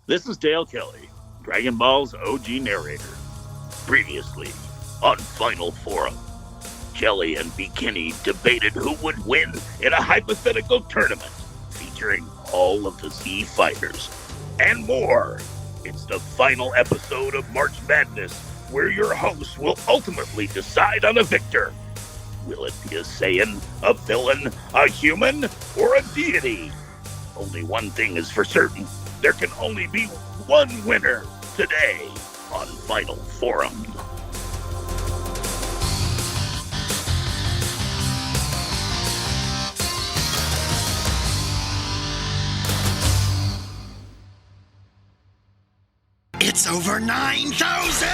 This is Dale Kelly, Dragon Ball's OG narrator. Previously, on Final Forum, Jelli and Bekinney debated who would win in a hypothetical tournament featuring all of the Z fighters and more. It's the final episode of March Madness, where your host will ultimately decide on a victor. Will it be a Saiyan, a villain, a human, or a deity? Only one thing is for certain. There can only be one winner today on Final Forum. It's over 9,000!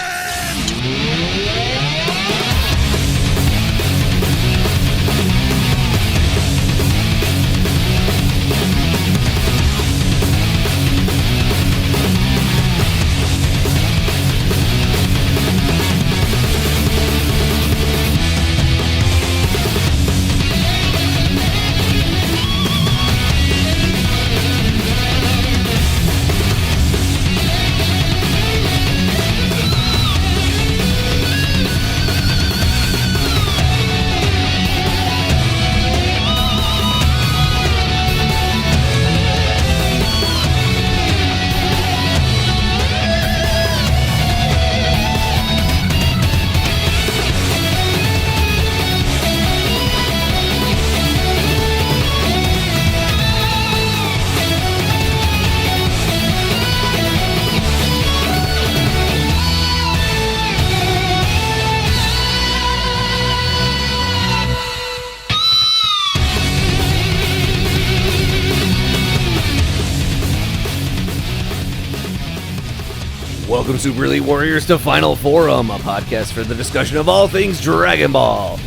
Welcome, Super Elite Warriors, to Final Forum, a podcast for the discussion of all things Dragon Ball.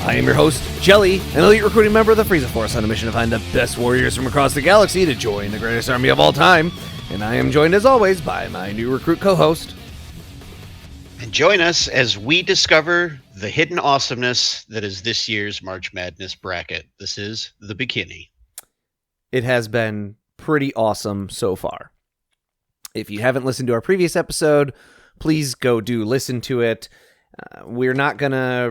I am your host, Jelli, an elite recruiting member of the Frieza Force on a mission to find the best warriors from across the galaxy to join the greatest army of all time. And I am joined, as always, by my new recruit co-host. And join us as we discover the hidden awesomeness that is this year's March Madness bracket. This is the Bekinney. It has been pretty awesome so far. If you haven't listened to our previous episode, please go listen to it. We're not gonna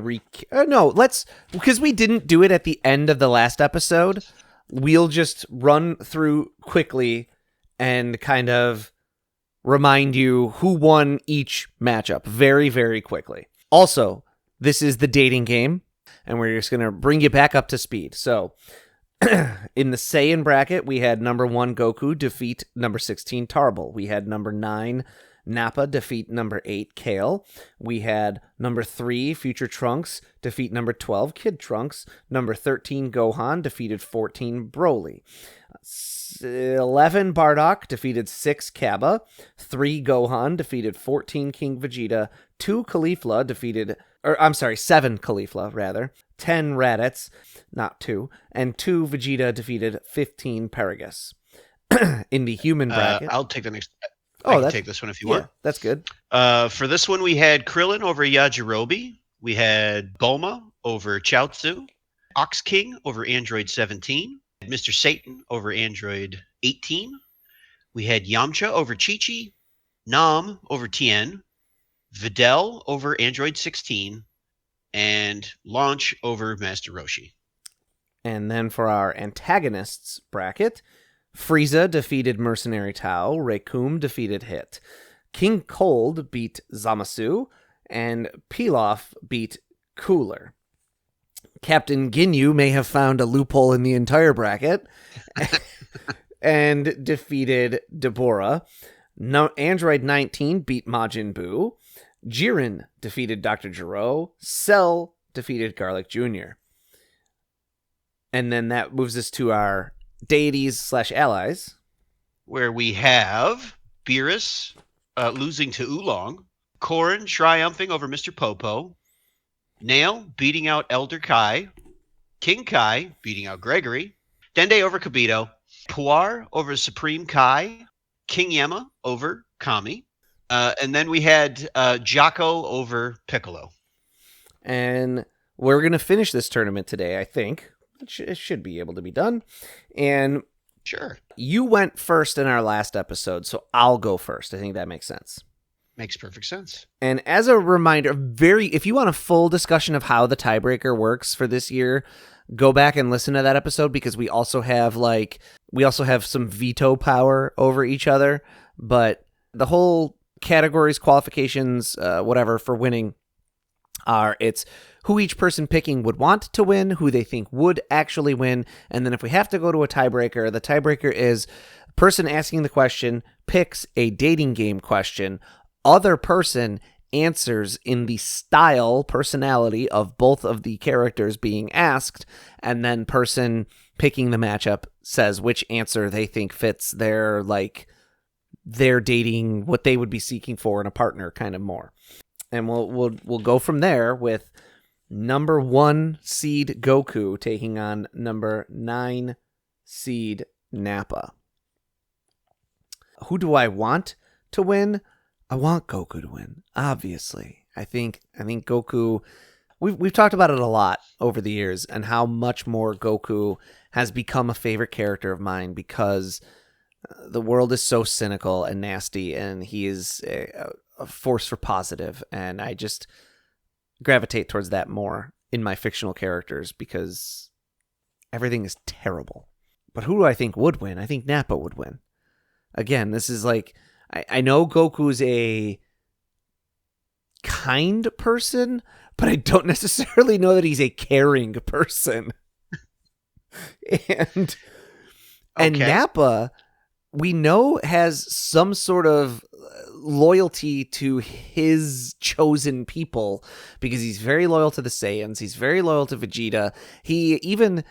because we didn't do it at the end of the last episode. We'll just run through quickly and kind of remind you who won each matchup very, very quickly. Also, this is the dating game, and we're just gonna bring you back up to speed. So, in the Saiyan bracket, we had number 1 Goku defeat number 16 Tarble. We had number 9 Nappa defeat number 8 Kale. We had number 3 Future Trunks defeat number 12 Kid Trunks. Number 13 Gohan defeated 14 Broly. 11 Bardock defeated 6 Kaba. 3 Gohan defeated 14 King Vegeta. 7 Caulifla, rather. 10 Raditz, not 2, and 2 Vegeta defeated 15 Paragus. In the human bracket... I'll take the next... I can take this one if you want. That's good. For this one, we had Krillin over Yajirobe. We had Bulma over Chaozu. Ox King over Android 17. Mr. Satan over Android 18. We had Yamcha over Chi-Chi. Nam over Tien. Videl over Android 16. And Launch over Master Roshi. And then for our antagonists bracket, Frieza defeated Mercenary Tao, Reikum defeated Hit, King Cold beat Zamasu, and Pilaf beat Cooler. Captain Ginyu may have found a loophole in the entire bracket and defeated Deborah. Android 19 beat Majin Buu. Jiren defeated Dr. Gero. Cell defeated Garlic Jr. And then that moves us to our deities/allies, where we have Beerus losing to Oolong, Corrin triumphing over Mr. Popo, Nail beating out Elder Kai, King Kai beating out Gregory, Dende over Kibito, Puar over Supreme Kai, King Yama over Kami, and then we had Jocko over Piccolo. And we're going to finish this tournament today, I think. It should be able to be done. And Sure. You went first in our last episode, so I'll go first. I think that makes sense. Makes perfect sense. And as a reminder, if you want a full discussion of how the tiebreaker works for this year, go back and listen to that episode, because we also have some veto power over each other. But the whole categories, qualifications, whatever for winning it's who each person picking would want to win, who they think would actually win, and then if we have to go to a tiebreaker, the tiebreaker is person asking the question picks a dating game question, other person answers in the style, personality of both of the characters being asked, and then person picking the matchup says which answer they think fits their dating, what they would be seeking for in a partner, kind of more. And we'll go from there with number 1 seed Goku taking on number 9 seed Nappa. Who do I want to win? I want Goku to win, obviously. I think Goku, we've talked about it a lot over the years, and how much more Goku has become a favorite character of mine, because the world is so cynical and nasty, and he is a force for positive, and I just gravitate towards that more in my fictional characters, because everything is terrible. But who do I think would win? I think Nappa would win. Again, this is like, I know Goku's a kind person, but I don't necessarily know that he's a caring person. and Nappa, we know, has some sort of loyalty to his chosen people, because he's very loyal to the Saiyans. He's very loyal to Vegeta. He even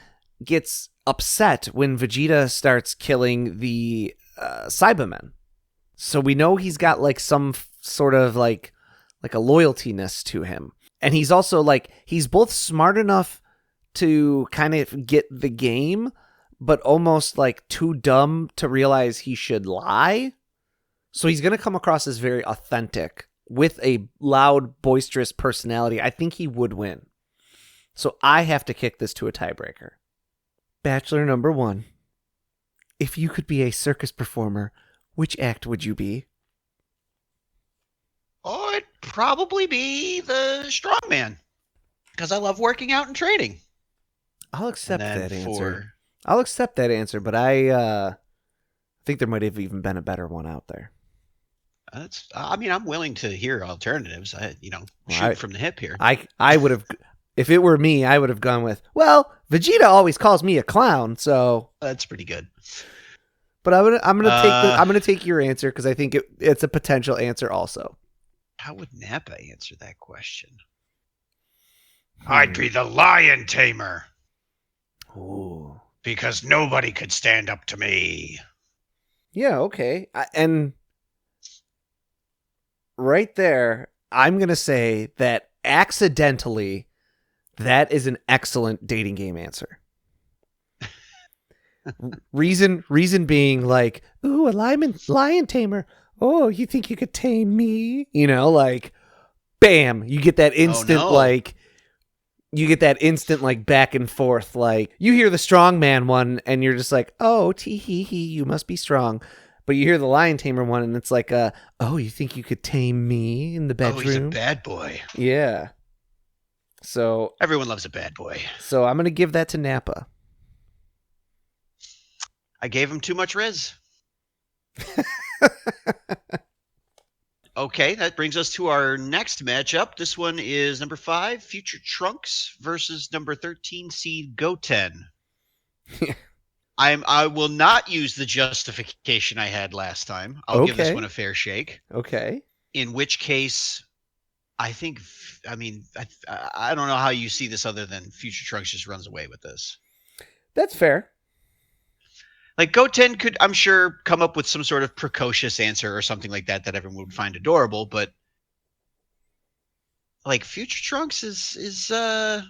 gets upset when Vegeta starts killing the Cybermen. So we know he's got like some sort of like a loyaltiness to him. And he's also he's both smart enough to kind of get the game, but almost too dumb to realize he should lie. So he's going to come across as very authentic with a loud, boisterous personality. I think he would win. So I have to kick this to a tiebreaker. Bachelor number 1. If you could be a circus performer, which act would you be? Oh, it'd probably be the strongman, because I love working out and training. I'll accept that answer. I'll accept that answer, but I think there might have even been a better one out there. I'm willing to hear alternatives. Shoot from the hip here. I would have, if it were me, I would have gone with, well, Vegeta always calls me a clown, so that's pretty good. But I'm gonna take your answer, because I think it's a potential answer also. How would Nappa answer that question? I'd be the lion tamer. Ooh. Because nobody could stand up to me. Yeah, okay. And right there, I'm going to say that accidentally, that is an excellent dating game answer. Reason being ooh, a lion tamer. Oh, you think you could tame me? Bam, you get that instant, you get that instant back and forth. You hear the strong man one and you're just oh, tee hee hee, you must be strong. But you hear the lion tamer one and it's oh, you think you could tame me in the bedroom? Oh, he's a bad boy. Yeah. So everyone loves a bad boy. So I'm going to give that to Nappa. I gave him too much Riz. Okay, that brings us to our next matchup. This one is number 5, Future Trunks versus number 13 seed Goten. I will not use the justification I had last time. I'll give this one a fair shake. Okay. In which case, I don't know how you see this other than Future Trunks just runs away with this. That's fair. Goten could, I'm sure, come up with some sort of precocious answer or something like that everyone would find adorable, but Future Trunks is he's going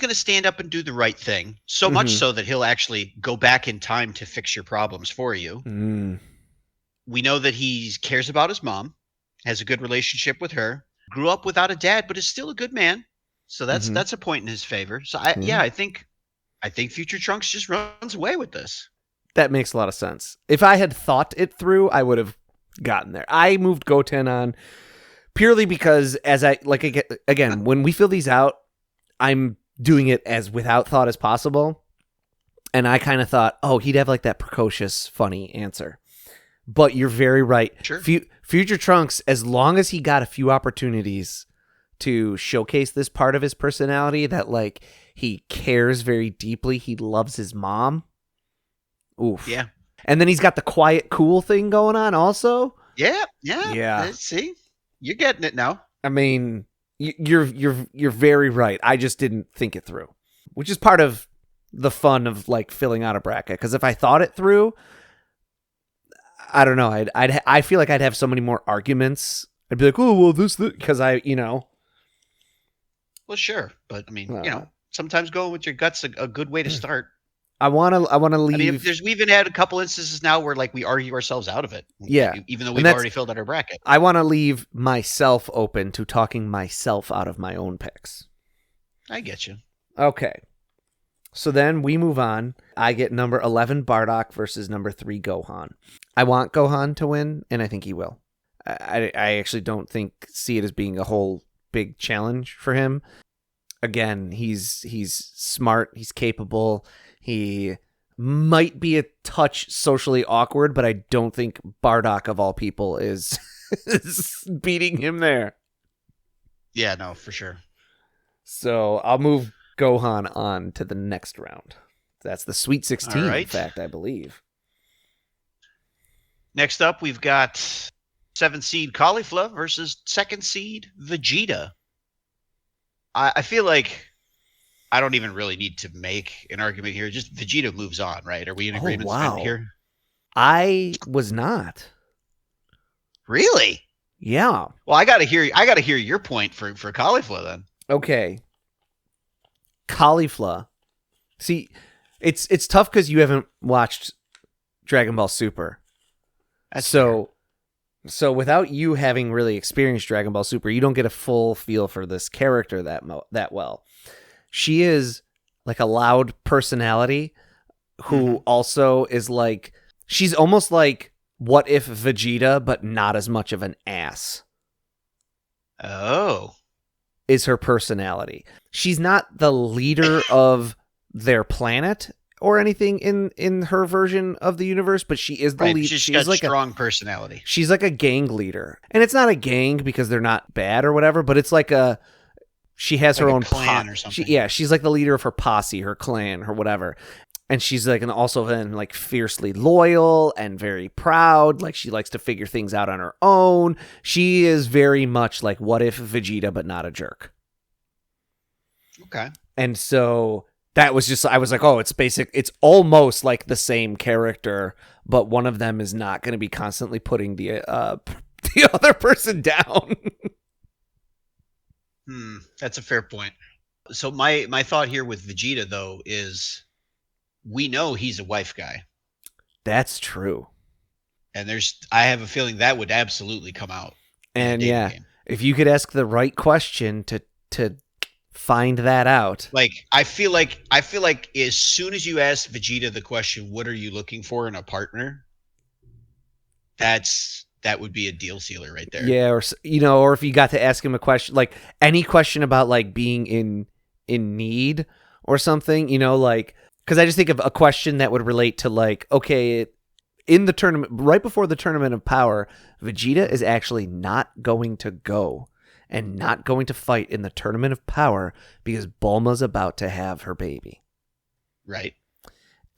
to stand up and do the right thing, so much so that he'll actually go back in time to fix your problems for you. We know that he cares about his mom, has a good relationship with her, grew up without a dad, but is still a good man. So that's a point in his favor. So I think Future Trunks just runs away with this. That makes a lot of sense. If I had thought it through, I would have gotten there. I moved Goten on purely because again, when we fill these out, I'm doing it as without thought as possible. And I kind of thought, oh, he'd have like that precocious, funny answer. But you're very right. Sure. Future Trunks, as long as he got a few opportunities to showcase this part of his personality, that like he cares very deeply, he loves his mom. Oof. Yeah. And then he's got the quiet, cool thing going on also. Yeah. See, you're getting it now. I mean, you're very right. I just didn't think it through, which is part of the fun of like filling out a bracket. Because if I thought it through, I don't know. I feel like I'd have so many more arguments. I'd be like, oh well, this because Well, sure, but I mean, sometimes going with your gut's a good way to start. I want to leave. I mean, we even had a couple instances now where like we argue ourselves out of it. Yeah, even though we've already filled out our bracket. I want to leave myself open to talking myself out of my own picks. I get you. Okay. So then we move on. I get number 11 Bardock versus number 3 Gohan. I want Gohan to win, and I think he will. I actually don't see it as being a whole big challenge for him. Again, he's smart, he's capable. He might be a touch socially awkward, but I don't think Bardock of all people is beating him there. Yeah, no, for sure. So I'll move Gohan on to the next round. That's the Sweet 16, right. in fact, I believe. Next up, we've got 7th seed Caulifla versus 2nd seed Vegeta. I feel like I don't even really need to make an argument here. Just Vegeta moves on, right? Are we in agreement here? I was not. Really? Yeah. Well, I gotta hear your point for Caulifla then. Okay. Caulifla. See, it's tough because you haven't watched Dragon Ball Super. So without you having really experienced Dragon Ball Super, you don't get a full feel for this character that well. She is like a loud personality who also is like, she's almost like What If Vegeta, but not as much of an ass. Oh. Is her personality. She's not the leader of their planet or anything in her version of the universe, but she is the lead. She's got like strong personality. She's like a gang leader. And it's not a gang because they're not bad or whatever, but it's like she has her own clan or something. She's like the leader of her posse, her clan, or whatever. And she's like, and also then like fiercely loyal and very proud. Like she likes to figure things out on her own. She is very much like What If Vegeta, but not a jerk. Okay. And so that was just, I was like, oh, it's almost like the same character, but one of them is not going to be constantly putting the other person down. That's a fair point. So my thought here with Vegeta though is, we know he's a wife guy. That's true. And I have a feeling that would absolutely come out. And yeah, if you could ask the right question to find that out. Like I feel like as soon as you ask Vegeta the question, what are you looking for in a partner? That would be a deal sealer right there. Yeah, or if you got to ask him a question, like any question about like being in need or something, like, because I just think of a question that would relate to like, okay, in the tournament, right before the Tournament of Power, Vegeta is actually not going to go and not going to fight in the Tournament of Power because Bulma's about to have her baby. Right.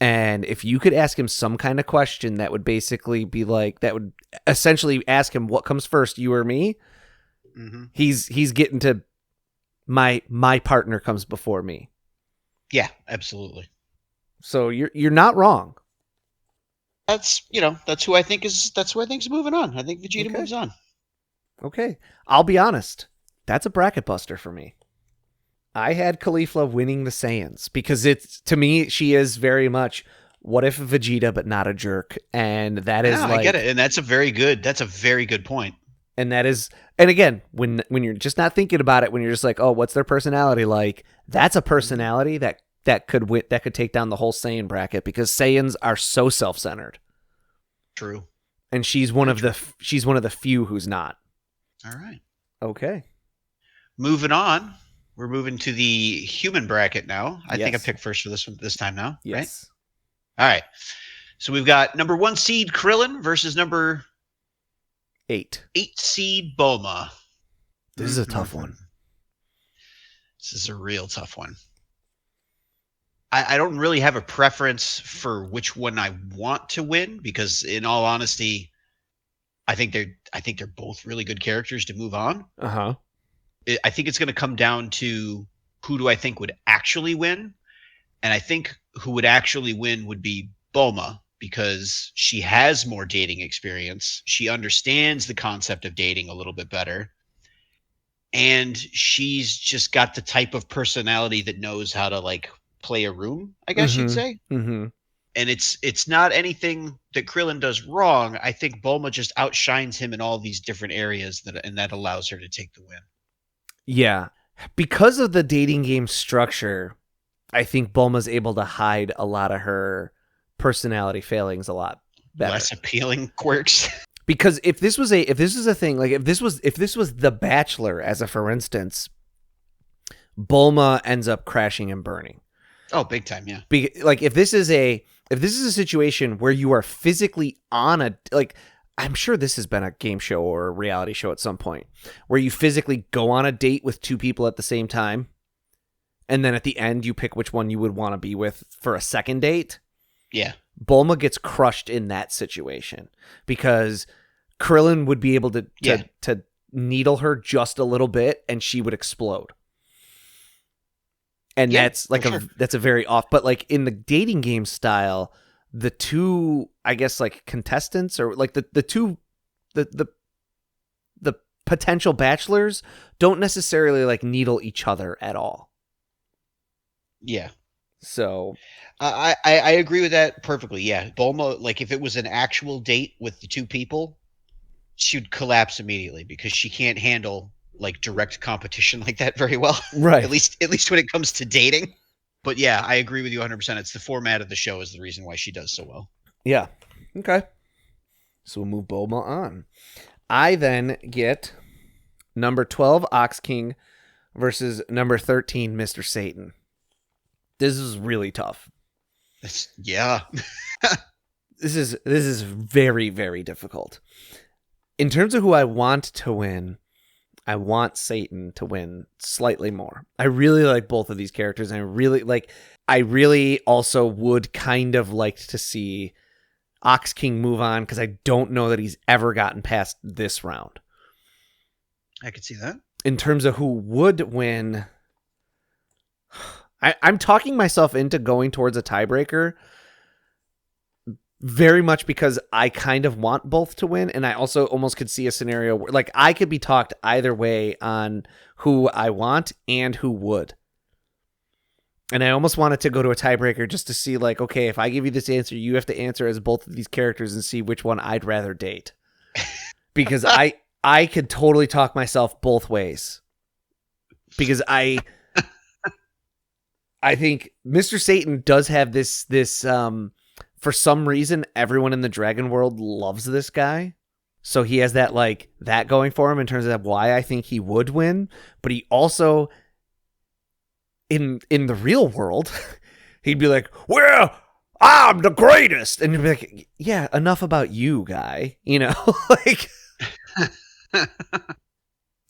And if you could ask him some kind of question that would basically be like, that would essentially ask him what comes first, you or me, he's getting to my partner comes before me. Yeah, absolutely. So you're not wrong. That's who I think is moving on. I think Vegeta moves on. Okay. I'll be honest. That's a bracket buster for me. I had Caulifla winning the Saiyans because to me, she is very much What If Vegeta, but not a jerk. And that is I get it. And that's a very good point. And that is, and again, when you're just not thinking about it, when you're just like, oh, what's their personality like? That's a personality that that could take down the whole Saiyan bracket, because Saiyans are so self-centered. True. And she's one of the few who's not. All right. Okay. Moving on. We're moving to the human bracket now. I think I Yes. picked first for this time now. Yes. Right? All right. So we've got number 1 seed Krillin versus number 8. 8 seed Bulma. This is a tough one. This is a real tough one. I don't really have a preference for which one I want to win, because in all honesty, I think they're both really good characters to move on. Uh-huh. I think it's going to come down to who do I think would actually win. And I think who would actually win would be Bulma, because she has more dating experience. She understands the concept of dating a little bit better. And she's just got the type of personality that knows how to like play a room, I guess you'd say. Mm-hmm. And it's not anything that Krillin does wrong. I think Bulma just outshines him in all these different areas, and that allows her to take the win. Yeah. Because of the dating game structure, I think Bulma's able to hide a lot of her personality failings a lot better. Less appealing quirks. Because if this was a thing, like if this was The Bachelor, as a for instance, Bulma ends up crashing and burning. Oh, big time, yeah. Like if this is a situation where you are physically on a, like, I'm sure this has been a game show or a reality show at some point where you physically go on a date with 2 people at the same time, and then at the end you pick which one you would want to be with for a second date. Yeah. Bulma gets crushed in that situation because Krillin would be able to needle her just a little bit and she would explode. And that's like that's a very off, but like in the dating game style, the 2, I guess, like contestants, or like the potential bachelors don't necessarily like needle each other at all. Yeah. So I agree with that perfectly. Yeah. Bulma, like if it was an actual date with the 2 people, she'd collapse immediately because she can't handle like direct competition like that very well. Right. At least when it comes to dating. But yeah, I agree with you 100%. It's the format of the show is the reason why she does so well. Yeah. Okay. So we'll move Bulma on. I then get number 12 Ox King versus number 13 Mr. Satan. This is really tough. Yeah. This is very, very difficult. In terms of who I want to win, I want Satan to win slightly more. I really like both of these characters, and I really also would kind of like to see Ox King move on, because I don't know that he's ever gotten past this round. I could see that. In terms of who would win, I'm talking myself into going towards a tiebreaker very much because I kind of want both to win, and I also almost could see a scenario where like I could be talked either way on who I want and who would. And I almost wanted to go to a tiebreaker just to see, like, okay, if I give you this answer, you have to answer as both of these characters and see which one I'd rather date. Because I could totally talk myself both ways. Because I think Mr. Satan does have this for some reason, everyone in the dragon world loves this guy. So he has that going for him in terms of why I think he would win. But he also, in the real world, he'd be like, well, I'm the greatest. And you'd be like, yeah, enough about you, guy. You know, like.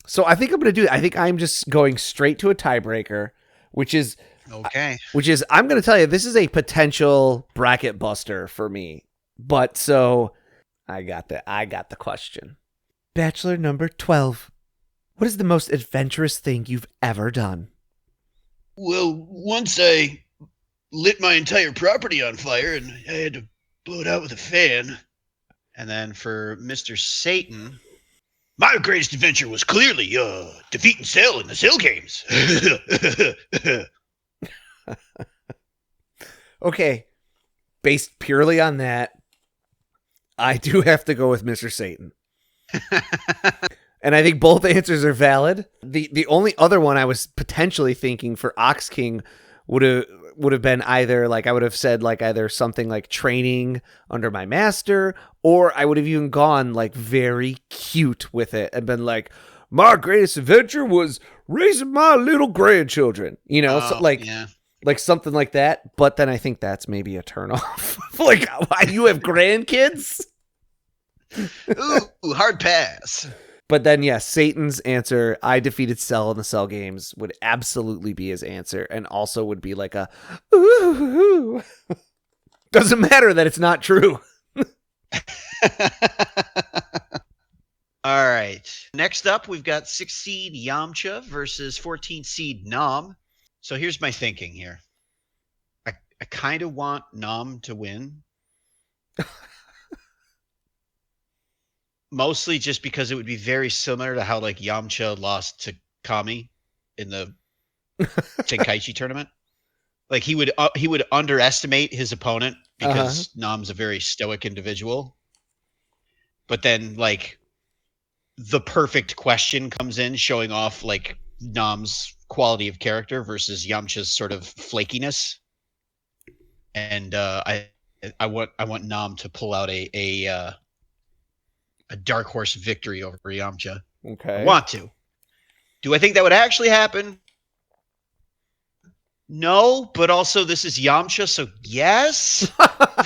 So I think I'm going to do it. I think I'm just going straight to a tiebreaker, which is. Okay. I'm going to tell you, this is a potential bracket buster for me. But so I got the question. Bachelor number 12. What is the most adventurous thing you've ever done? Well, once I lit my entire property on fire and I had to blow it out with a fan. And then for Mr. Satan, my greatest adventure was clearly defeating Cell in the Cell games. Okay, based purely on that, I do have to go with Mr. Satan. And I think both answers are valid. The only other one I was potentially thinking for Ox King would would have been either like, I would have said like either something like training under my master, or I would have even gone like very cute with it and been like, my greatest adventure was raising my little grandchildren, you know, so like, yeah. like something like that. But then I think that's maybe a turnoff. Like, why you have grandkids? Ooh, hard pass. But then, yes, Satan's answer, I defeated Cell in the Cell games, would absolutely be his answer, and also would be like a, ooh. Doesn't matter that it's not true. All right. Next up, we've got 6 seed Yamcha versus 14 seed Nam. So here's my thinking here. I kind of want Nam to win. Mostly just because it would be very similar to how like Yamcha lost to Kami in the Tenkaichi tournament. Like he would underestimate his opponent because Nam's a very stoic individual. But then like the perfect question comes in showing off like Nam's quality of character versus Yamcha's sort of flakiness. And I want Nam to pull out a dark horse victory over Yamcha. Okay. I want to. Do I think that would actually happen? No, but also this is Yamcha, so yes. I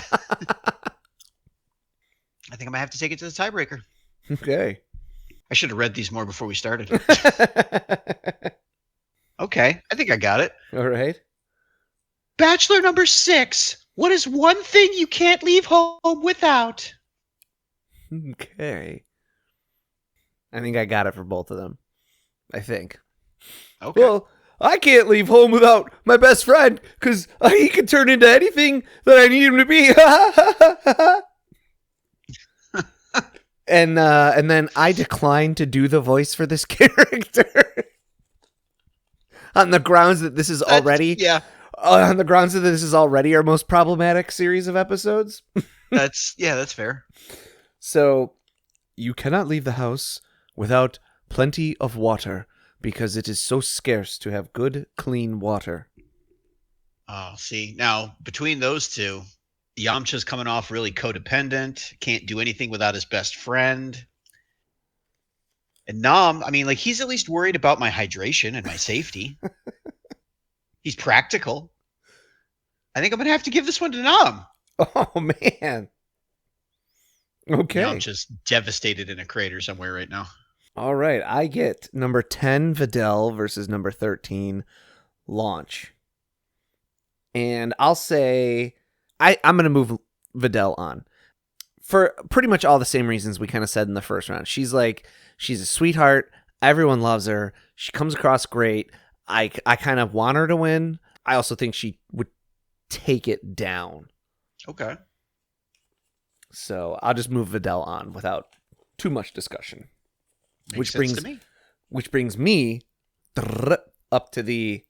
think I'm gonna have to take it to the tiebreaker. Okay. I should have read these more before we started. Okay, I think I got it. All right. Bachelor number 6. What is one thing you can't leave home without? Okay. I think I got it for both of them. I think. Okay. Well, I can't leave home without my best friend because he can turn into anything that I need him to be. And then I declined to do the voice for this character on the grounds that this is already on the grounds that this is already our most problematic series of episodes. That's fair. So, you cannot leave the house without plenty of water because it is so scarce to have good, clean water. Oh, see, now between those two, Yamcha's coming off really codependent, can't do anything without his best friend. And Nam, I mean, like, he's at least worried about my hydration and my safety. He's practical. I think I'm going to have to give this one to Nam. Oh, man. Okay. Yamcha's devastated in a crater somewhere right now. All right. I get number 10, Videl, versus number 13, Launch. And I'll say I'm going to move Videl on for pretty much all the same reasons we kind of said in the first round. She's a sweetheart. Everyone loves her. She comes across great. I kind of want her to win. I also think she would take it down. Okay. So I'll just move Videl on without too much discussion. Makes sense to me. Which brings me up to the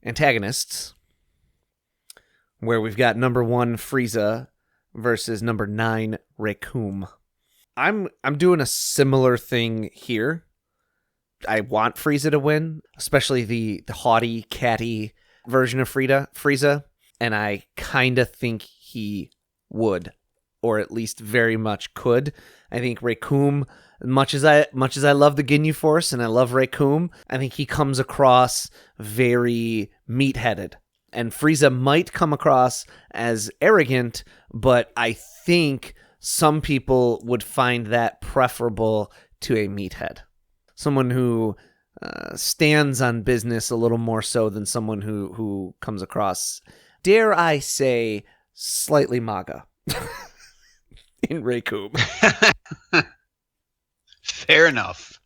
antagonists, where we've got number 1 Frieza versus number 9 Recoome. I'm doing a similar thing here. I want Frieza to win, especially the haughty, catty version of Frieza, and I kind of think he would, or at least very much could. I think Recoome, much as I love the Ginyu Force and I love Recoome, I think he comes across very meat-headed. And Frieza might come across as arrogant, but I think some people would find that preferable to a meathead. Someone who stands on business a little more so than someone who comes across, dare I say, slightly MAGA in Recoome. Fair enough.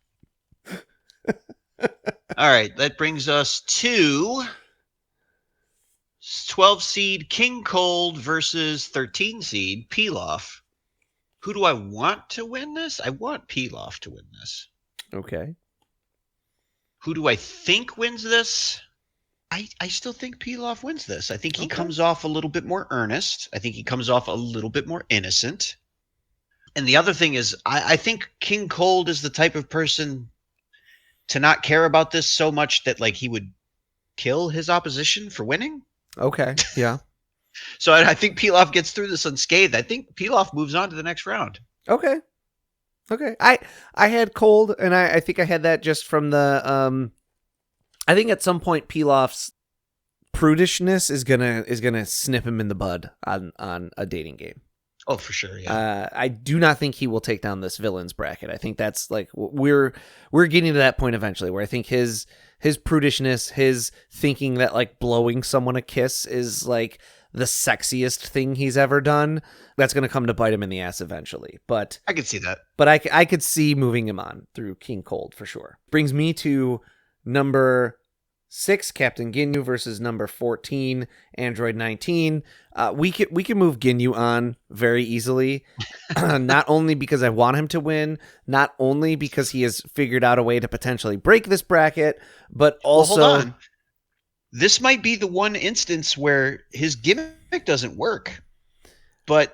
All right, that brings us to 12 seed King Cold versus 13 seed Pilaf. Who do I want to win this? I want Pilaf to win this. Okay. Who do I think wins this? I still think Pilaf wins this. I think he comes off a little bit more earnest. I think he comes off a little bit more innocent. And the other thing is, I think King Cold is the type of person to not care about this so much that like he would kill his opposition for winning. Okay. Yeah. So I think Pilaf gets through this unscathed. I think Pilaf moves on to the next round. Okay. Okay. I had cold, and I think I had that just from the I think at some point Pilaf's prudishness is gonna snip him in the bud on a dating game. Oh, for sure, yeah. I do not think he will take down this villains bracket. I think that's like we're getting to that point eventually where I think his prudishness, his thinking that like blowing someone a kiss is like the sexiest thing he's ever done, that's going to come to bite him in the ass eventually. But I could see that. But I could see moving him on through King Cold for sure. Brings me to number 6, Captain Ginyu versus number 14, Android 19. We can move Ginyu on very easily, not only because I want him to win, not only because he has figured out a way to potentially break this bracket, but also... Well, hold on. This might be the one instance where his gimmick doesn't work, but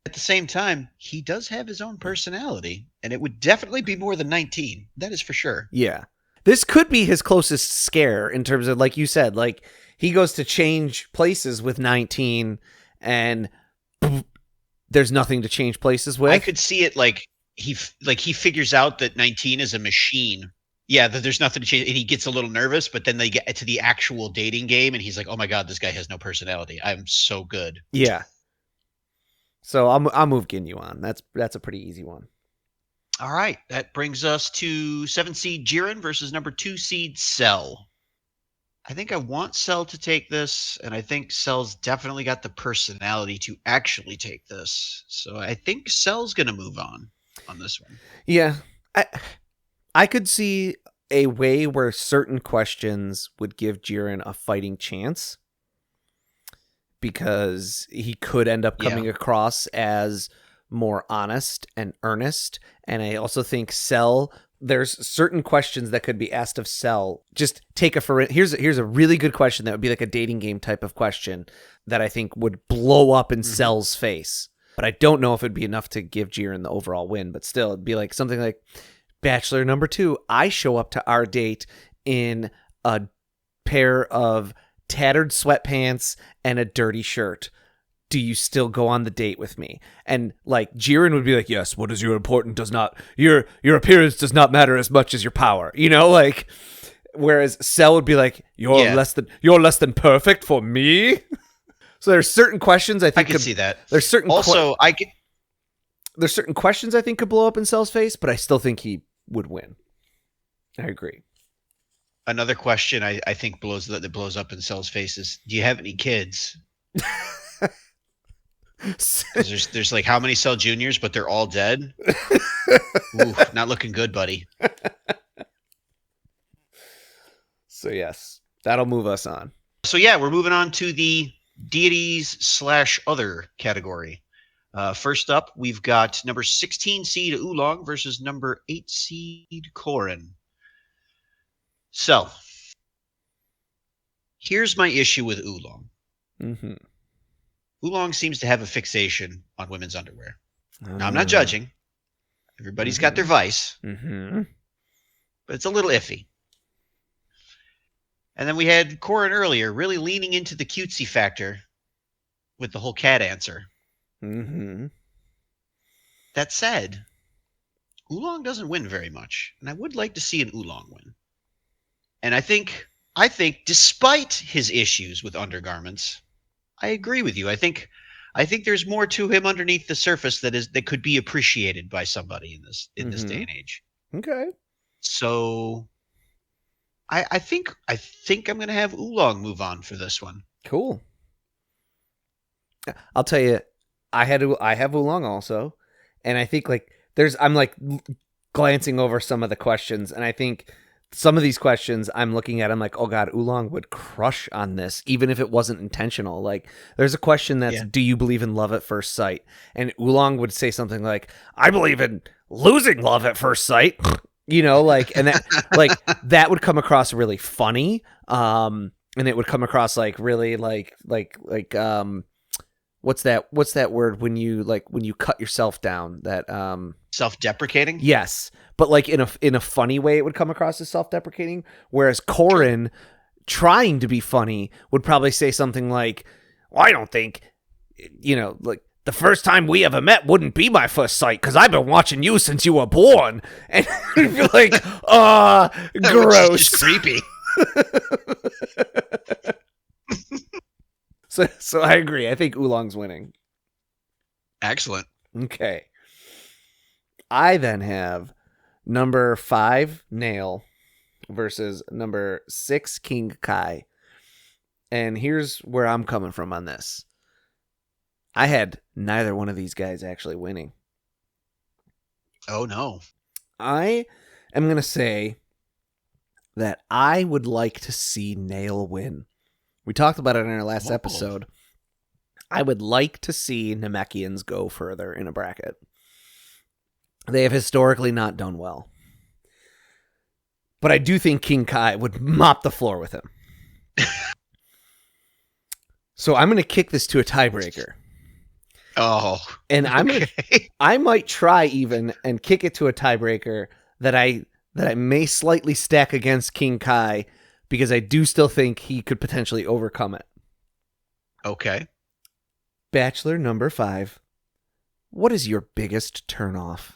at the same time, he does have his own personality, and it would definitely be more than 19. That is for sure. Yeah. This could be his closest scare in terms of, like you said, like he goes to change places with 19 and there's nothing to change places with. I could see it like he figures out that 19 is a machine. Yeah, that there's nothing to change, and he gets a little nervous, but then they get to the actual dating game and he's like, "Oh my god, this guy has no personality. I'm so good." Yeah. So I'll move Ginyu on. That's a pretty easy one. All right, that brings us to 7 seed Jiren versus number 2 seed Cell. I think I want Cell to take this, and I think Cell's definitely got the personality to actually take this. So I think Cell's going to move on this one. Yeah. I could see a way where certain questions would give Jiren a fighting chance because he could end up coming across as more honest and earnest. And I also think Cell, there's certain questions that could be asked of Cell. Just take here's a really good question that would be like a dating game type of question that I think would blow up in Cell's face. But I don't know if it'd be enough to give Jiren the overall win, but still it'd be like something like, Bachelor number 2, I show up to our date in a pair of tattered sweatpants and a dirty shirt. Do you still go on the date with me? And like Jiren would be like, yes, what is your your appearance does not matter as much as your power, like, whereas Cell would be like, you're less than perfect for me. So there's certain questions I think I could see that. There's certain There's certain questions I think could blow up in Cell's face, but I still think he would win. I agree. Another question I think that blows up in Cell's face is, do you have any kids? There's like how many Cell Juniors, but they're all dead? Ooh, not looking good, buddy. So yes, that'll move us on. So yeah, we're moving on to the deities/other category. First up, we've got number 16 seed Oolong versus number 8 seed Korin. So, here's my issue with Oolong. Mm-hmm. Oolong seems to have a fixation on women's underwear. Now, I'm not judging. Everybody's got their vice. Mm-hmm. But it's a little iffy. And then we had Korin earlier really leaning into the cutesy factor with the whole cat answer. Mm-hmm. That said, Oolong doesn't win very much, and I would like to see an Oolong win. And I think despite his issues with undergarments, I agree with you. I think there's more to him underneath the surface that could be appreciated by somebody in this day and age. Okay. So I think I'm going to have Oolong move on for this one. Cool. I'll tell you, I have Oolong also, and I think like I'm like glancing over some of the questions, and I think some of these questions I'm looking at, I'm like, oh god, Oolong would crush on this, even if it wasn't intentional. Like, there's a question that's, do you believe in love at first sight? And Oolong would say something like, I believe in losing love at first sight. Like, and that like that would come across really funny, and it would come across like really like what's that word when you cut yourself down, that self-deprecating? Yes, but like in a funny way it would come across as self-deprecating, whereas Korin trying to be funny, would probably say something like, well, I don't think, like, the first time we ever met wouldn't be my first sight because I've been watching you since you were born. And you're like, gross. Which is just creepy. So I agree. I think Oolong's winning. Excellent. Okay. I then have number 5, Nail, versus number 6, King Kai. And here's where I'm coming from on this. I had neither one of these guys actually winning. Oh, no. I am going to say that I would like to see Nail win. We talked about it in our last episode. I would like to see Namekians go further in a bracket. They have historically not done well. But I do think King Kai would mop the floor with him. So I'm going to kick this to a tiebreaker. Oh. And I might try even and kick it to a tiebreaker that I may slightly stack against King Kai because I do still think he could potentially overcome it. Okay. Bachelor number 5. What is your biggest turnoff?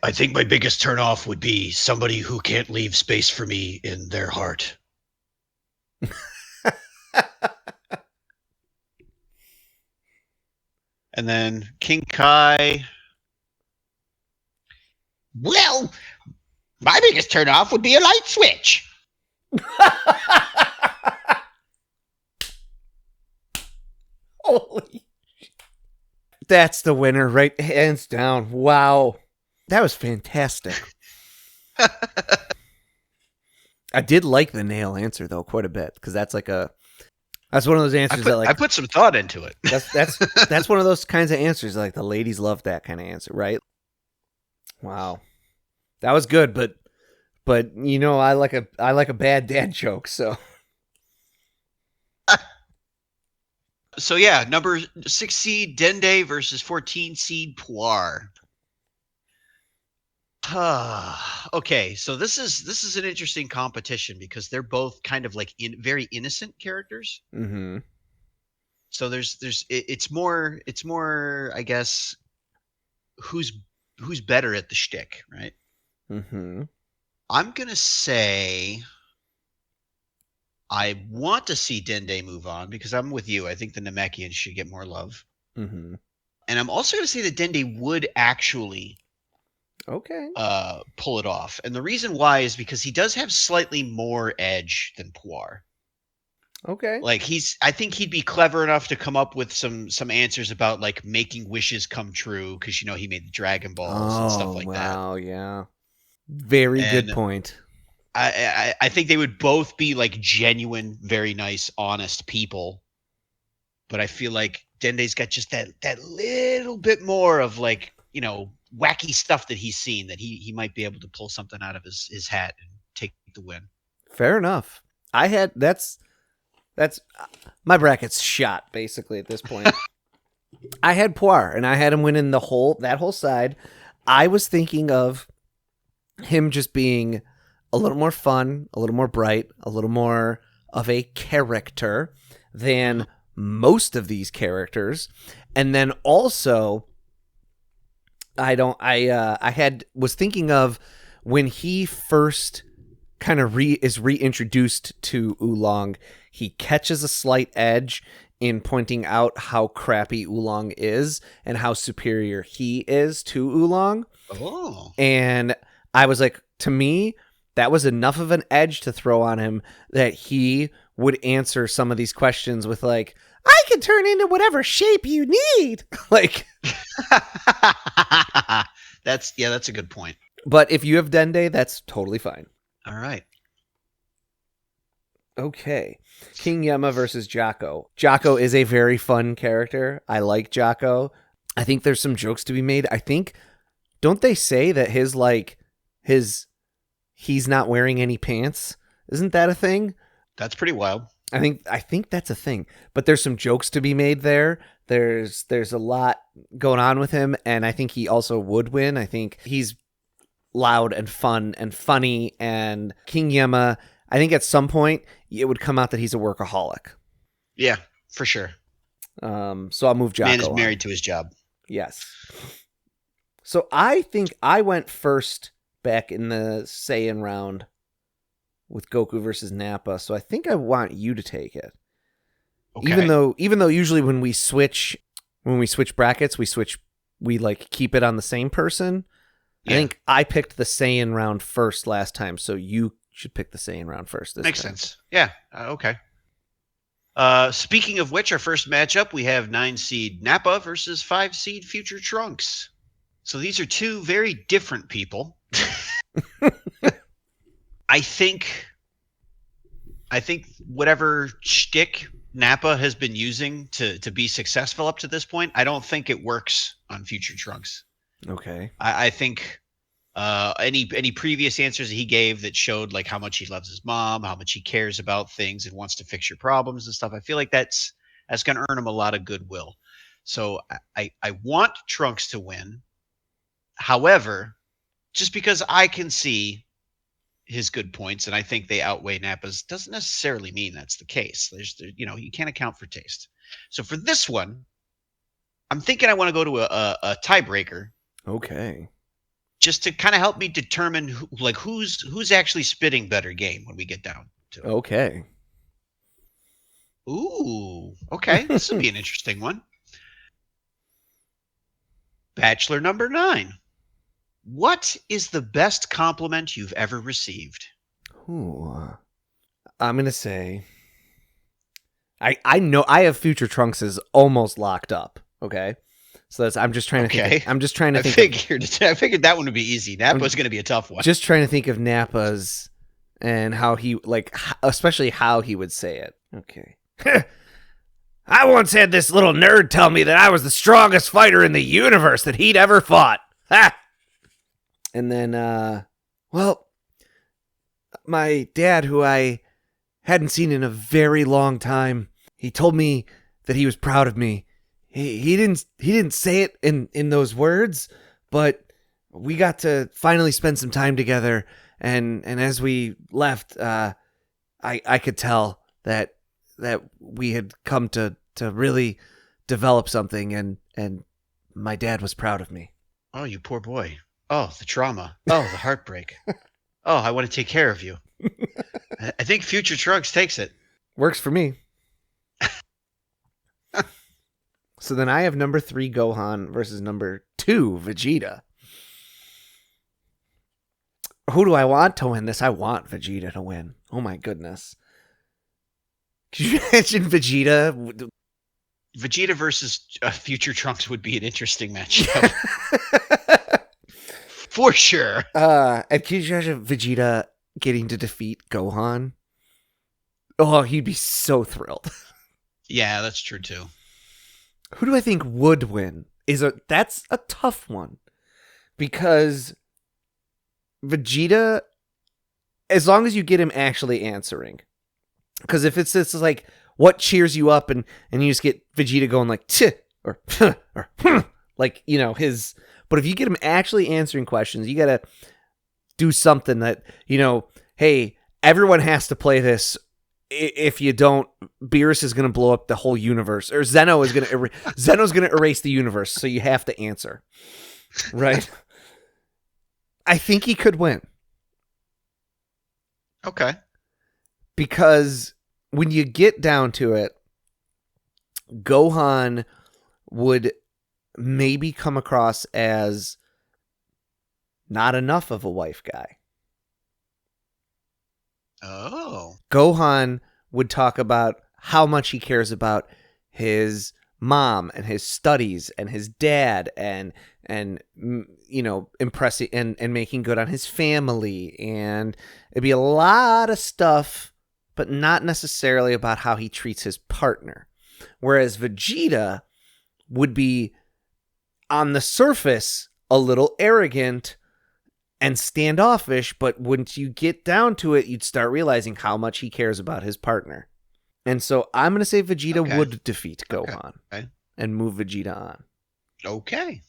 I think my biggest turnoff would be somebody who can't leave space for me in their heart. And then King Kai. Well, my biggest turnoff would be a light switch. Holy shit. That's the winner, right? Hands down. Wow. That was fantastic. I did like the Nail answer, though, quite a bit, because that's like that's one of those answers I put some thought into it. That's one of those kinds of answers, like the ladies love that kind of answer, right? Wow. That was good, but I like a bad dad joke, so. So yeah, number 6 seed Dende versus 14 seed Puar. Okay, so this is an interesting competition because they're both kind of like very innocent characters. Mm-hmm. So it's more I guess who's better at the shtick, right? Mm-hmm. I'm gonna say I want to see Dende move on because I'm with you. I think the Namekians should get more love. Mm-hmm. And I'm also gonna say that Dende would actually pull it off. And the reason why is because he does have slightly more edge than Puar. Okay. Like I think he'd be clever enough to come up with some answers about like making wishes come true because he made the Dragon Balls and stuff like that. Wow, yeah. Very good point. I think they would both be like genuine, very nice, honest people. But I feel like Dende's got just that little bit more of like, wacky stuff that he's seen that he might be able to pull something out of his hat and take the win. Fair enough. That's my bracket's shot basically at this point. I had Puar and I had him winning that whole side. I was thinking of him just being a little more fun, a little more bright, a little more of a character than most of these characters. And then also was thinking of when he first kind of is reintroduced to Oolong, he catches a slight edge in pointing out how crappy Oolong is and how superior he is to Oolong. Oh. And I was like, to me, that was enough of an edge to throw on him that he would answer some of these questions with like, I can turn into whatever shape you need. Like, that's a good point. But if you have Dende, that's totally fine. All right. Okay. King Yama versus Jocko. Jocko is a very fun character. I like Jocko. I think there's some jokes to be made. Don't they say that he's not wearing any pants? Isn't that a thing? That's pretty wild. I think that's a thing. But there's some jokes to be made there. There's a lot going on with him, and I think he also would win. I think he's loud and fun and funny, and King Yama, I think at some point it would come out that he's a workaholic. Yeah, for sure. So I'll move Jocko. Man is on. married to his job. Yes. So I think I went first back in the Saiyan round with Goku versus Nappa. So I think I want you to take it. Okay. Even though usually when we switch brackets, we like keep it on the same person. Yeah. I think I picked the Saiyan round first last time, so you should pick the Saiyan round first this Makes time. sense. Yeah. Okay. Speaking of which, our first matchup, we have 9-seed Nappa versus 5-seed Future Trunks. So these are two very different people. I think whatever shtick Nappa has been using to be successful up to this point, I don't think it works on Future Trunks. Okay. I think any previous answers that he gave that showed like how much he loves his mom, how much he cares about things and wants to fix your problems and stuff, I feel like that's going to earn him a lot of goodwill. So I want Trunks to win. However, just because I can see his good points and I think they outweigh Nappa's doesn't necessarily mean that's the case. You can't account for taste. So for this one, I'm thinking I want to go to a tiebreaker. Okay. Just to kind of help me determine who's actually spitting better game when we get down to it. Okay. Ooh, okay. This will be an interesting one. Bachelor number 9. What is the best compliment you've ever received? Ooh. I'm gonna say I know I have Future Trunks is almost locked up. Okay. So I'm just trying to think. I'm just trying to think. I figured that one would be easy. Nappa's going to be a tough one. Just trying to think of Nappa's and how he especially how he would say it. Okay. I once had this little nerd tell me that I was the strongest fighter in the universe that he'd ever fought. Ha! And then, my dad, who I hadn't seen in a very long time, he told me that he was proud of me. He didn't say it in those words, but we got to finally spend some time together, and as we left, I could tell that we had come to really develop something, and my dad was proud of me. Oh, you poor boy. Oh, the trauma. Oh, the heartbreak. Oh, I want to take care of you. I think Future Trunks takes it. Works for me. So then I have number 3 Gohan versus number 2 Vegeta. Who do I want to win this? I want Vegeta to win. Oh my goodness. Can you imagine Vegeta? Vegeta versus Future Trunks would be an interesting matchup. For sure. And can you imagine Vegeta getting to defeat Gohan? Oh, he'd be so thrilled. Yeah, that's true too. Who do I think would win? That's a tough one. Because Vegeta, as long as you get him actually answering. Because if it's like what cheers you up and you just get Vegeta going like tch or or like, his. But if you get him actually answering questions, you got to do something that, hey, everyone has to play this. If you don't, Beerus is going to blow up the whole universe, or Zeno's going to erase the universe. So you have to answer, right? I think he could win. Okay. Because when you get down to it, Gohan would maybe come across as not enough of a wife guy. Oh. Gohan would talk about how much he cares about his mom and his studies and his dad and impressing and making good on his family, and it'd be a lot of stuff, but not necessarily about how he treats his partner. Whereas Vegeta would be on the surface a little arrogant and standoffish, but once you get down to it, you'd start realizing how much he cares about his partner. And so I'm going to say Vegeta would defeat Gohan and move Vegeta on. Okay.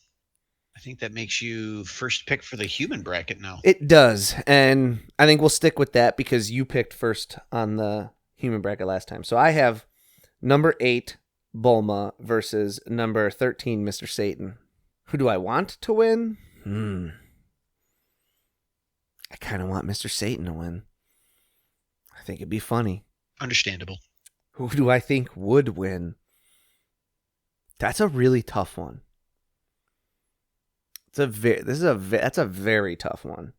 I think that makes you first pick for the human bracket now. It does, and I think we'll stick with that because you picked first on the human bracket last time. So I have number 8, Bulma, versus number 13, Mr. Satan. Who do I want to win? I kind of want Mr. Satan to win. I think it'd be funny. Understandable. Who do I think would win? That's a really tough one. That's a very tough one.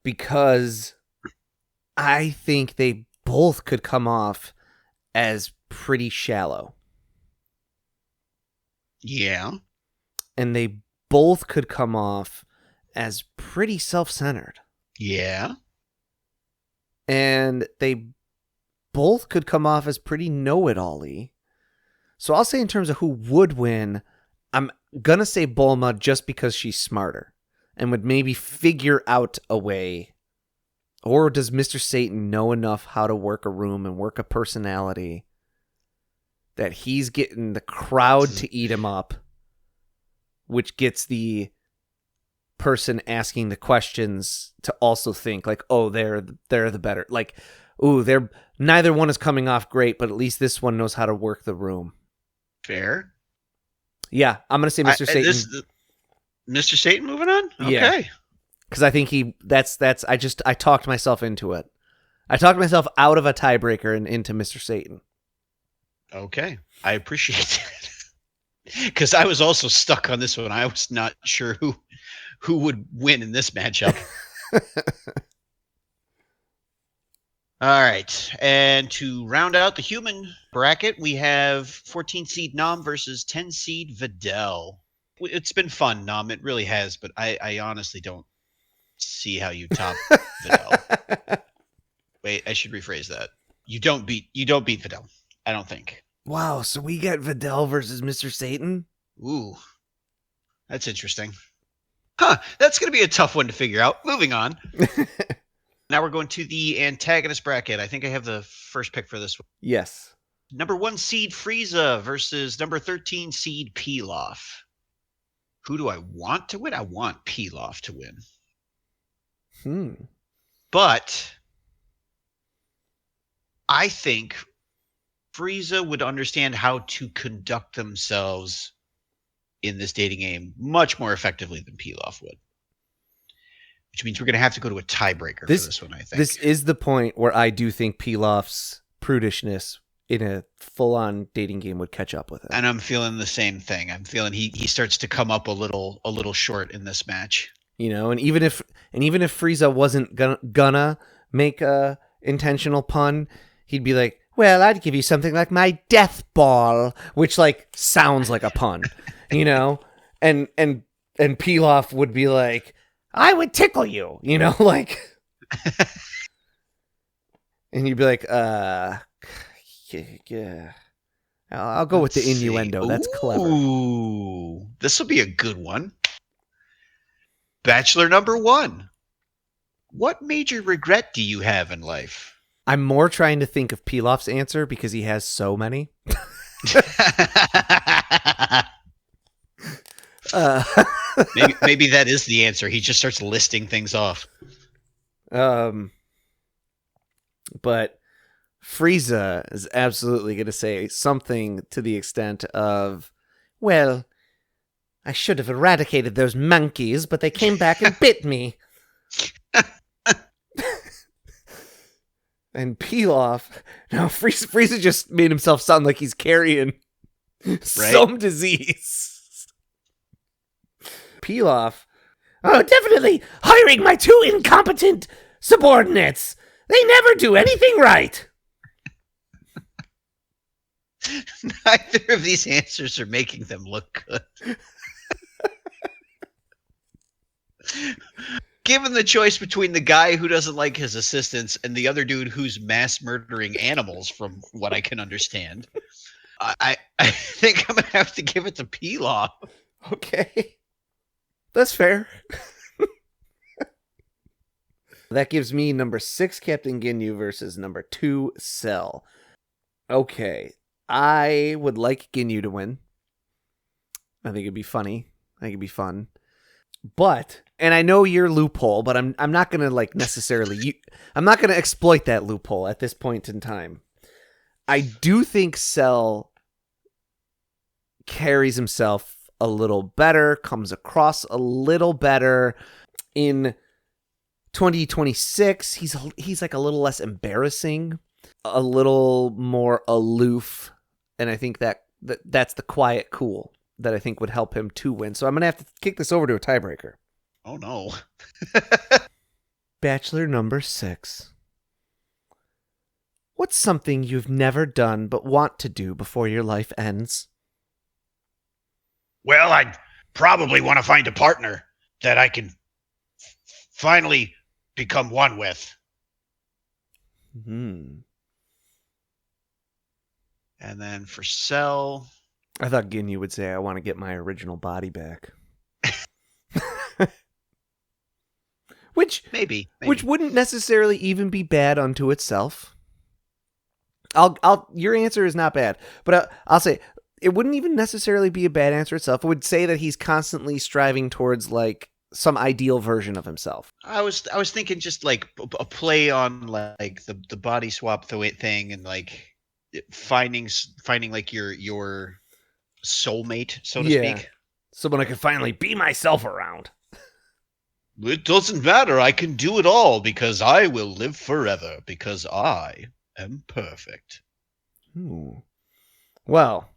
Because I think they both could come off as pretty shallow. Yeah. And they both could come off as pretty self-centered. Yeah. And they both could come off as pretty know-it-all-y. So I'll say in terms of who would win, I'm going to say Bulma just because she's smarter and would maybe figure out a way. Or does Mr. Satan know enough how to work a room and work a personality that he's getting the crowd to eat him up, which gets the person asking the questions to also think like, oh, they're the better. Like, ooh, neither one is coming off great, but at least this one knows how to work the room. Fair. Yeah, I'm going to say Mr. Satan. Mr. Satan moving on? Okay. Yeah. Because I think I talked myself into it. I talked myself out of a tiebreaker and into Mr. Satan. Okay. I appreciate that. Because I was also stuck on this one. I was not sure who would win in this matchup. All right. And to round out the human bracket, we have 14 seed Nam versus 10 seed Videl. It's been fun, Nam. It really has, but I honestly don't see how you top Videl. Wait, I should rephrase that. You don't beat Videl, I don't think. Wow, so we got Videl versus Mr. Satan? Ooh. That's interesting. Huh, that's going to be a tough one to figure out. Moving on. Now we're going to the antagonist bracket. I think I have the first pick for this one. Yes. Number 1 seed Frieza versus number 13 seed Pilaf. Who do I want to win? I want Pilaf to win. But I think Frieza would understand how to conduct themselves in this dating game much more effectively than Pilaf would. Which means we're going to have to go to a tiebreaker for this one, I think. This is the point where I do think Pilaf's prudishness in a full-on dating game would catch up with it. And I'm feeling the same thing. I'm feeling he starts to come up a little short in this match. You know, and even if Frieza wasn't gonna make a intentional pun, he'd be like, "Well, I'd give you something like my death ball," which like sounds like a pun, you know, and Pilaf would be like, "I would tickle you," you know, like, and you'd be like, yeah. I'll go with the innuendo. That's clever. Ooh, this will be a good one. Bachelor number 1. What major regret do you have in life? I'm more trying to think of Pilaf's answer because he has so many. Maybe that is the answer. He just starts listing things off. But Frieza is absolutely going to say something to the extent of, "Well, I should have eradicated those monkeys, but they came back and bit me." And Pilaf, now Frieza just made himself sound like he's carrying some disease. Pilaf, "Oh, definitely hiring my 2 incompetent subordinates. They never do anything right." Neither of these answers are making them look good. Given the choice between the guy who doesn't like his assistants and the other dude who's mass murdering animals, from what I can understand, I think I'm going to have to give it to Pilaf. Okay. That's fair. That gives me number 6, Captain Ginyu, versus number 2, Cell. Okay. I would like Ginyu to win. I think it'd be funny. I think it'd be fun. But, and I know your loophole, but I'm not gonna like necessarily. I'm not gonna exploit that loophole at this point in time. I do think Cell carries himself a little better, comes across a little better in 2026. He's like a little less embarrassing, a little more aloof, and I think that's the quiet cool that I think would help him to win. So I'm gonna have to kick this over to a tiebreaker. Oh no. Bachelor number 6. What's something you've never done but want to do before your life ends? Well, I'd probably want to find a partner that I can finally become one with. Hmm. And then for Cell, I thought Ginyu would say, I want to get my original body back. Which maybe. Which wouldn't necessarily even be bad unto itself. Your answer is not bad, but I'll say it wouldn't even necessarily be a bad answer itself. It would say that he's constantly striving towards like some ideal version of himself. I was thinking just like a play on like the body swap thing and like finding like your soulmate, so to speak. Someone I can finally be myself around. It doesn't matter. I can do it all because I will live forever because I am perfect. Ooh. Well,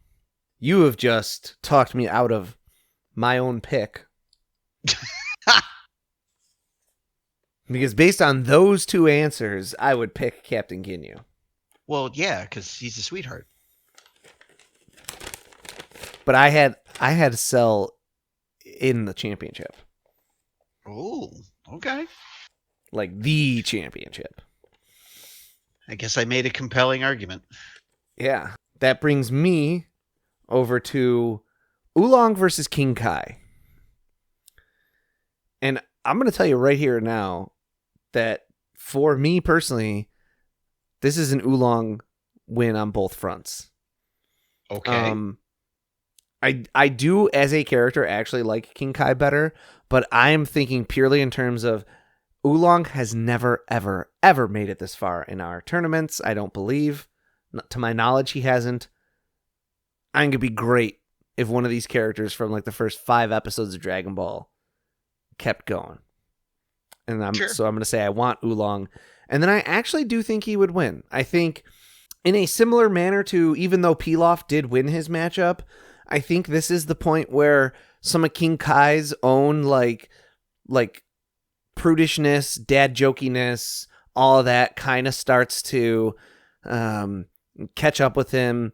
you have just talked me out of my own pick. Because based on those two answers, I would pick Captain Ginyu. Well, yeah, because he's a sweetheart. But I had Cell in the championship. Oh, okay. Like the championship. I guess I made a compelling argument. Yeah. That brings me over to Oolong versus King Kai. And I'm going to tell you right here now that for me personally, this is an Oolong win on both fronts. Okay. I do, as a character, actually like King Kai better, but I'm thinking purely in terms of Oolong has never, ever, ever made it this far in our tournaments. I don't believe. To my knowledge, he hasn't. I think it'd be great if one of these characters from like the first 5 episodes of Dragon Ball kept going. And so I'm going to say I want Oolong. And then I actually do think he would win. I think in a similar manner to, even though Pilaf did win his matchup, I think this is the point where some of King Kai's own like prudishness, dad jokiness, all of that kind of starts to catch up with him,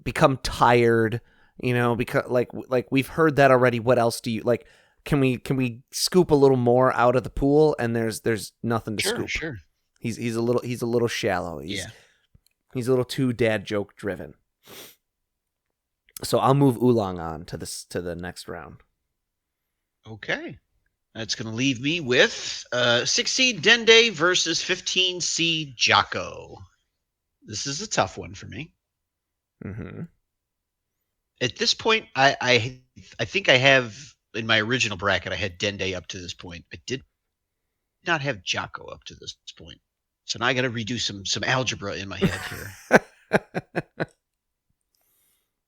become tired, because like we've heard that already. What else do you like? Can we scoop a little more out of the pool? And there's nothing to scoop. Sure. He's a little shallow. He's a little too dad joke driven. So I'll move Oolong on to the next round. Okay. That's going to leave me with 6-seed Dende versus 15-seed Jocko. This is a tough one for me. Mm-hmm. At this point, I think I have, in my original bracket, I had Dende up to this point. I did not have Jocko up to this point. So now I got to redo some algebra in my head here.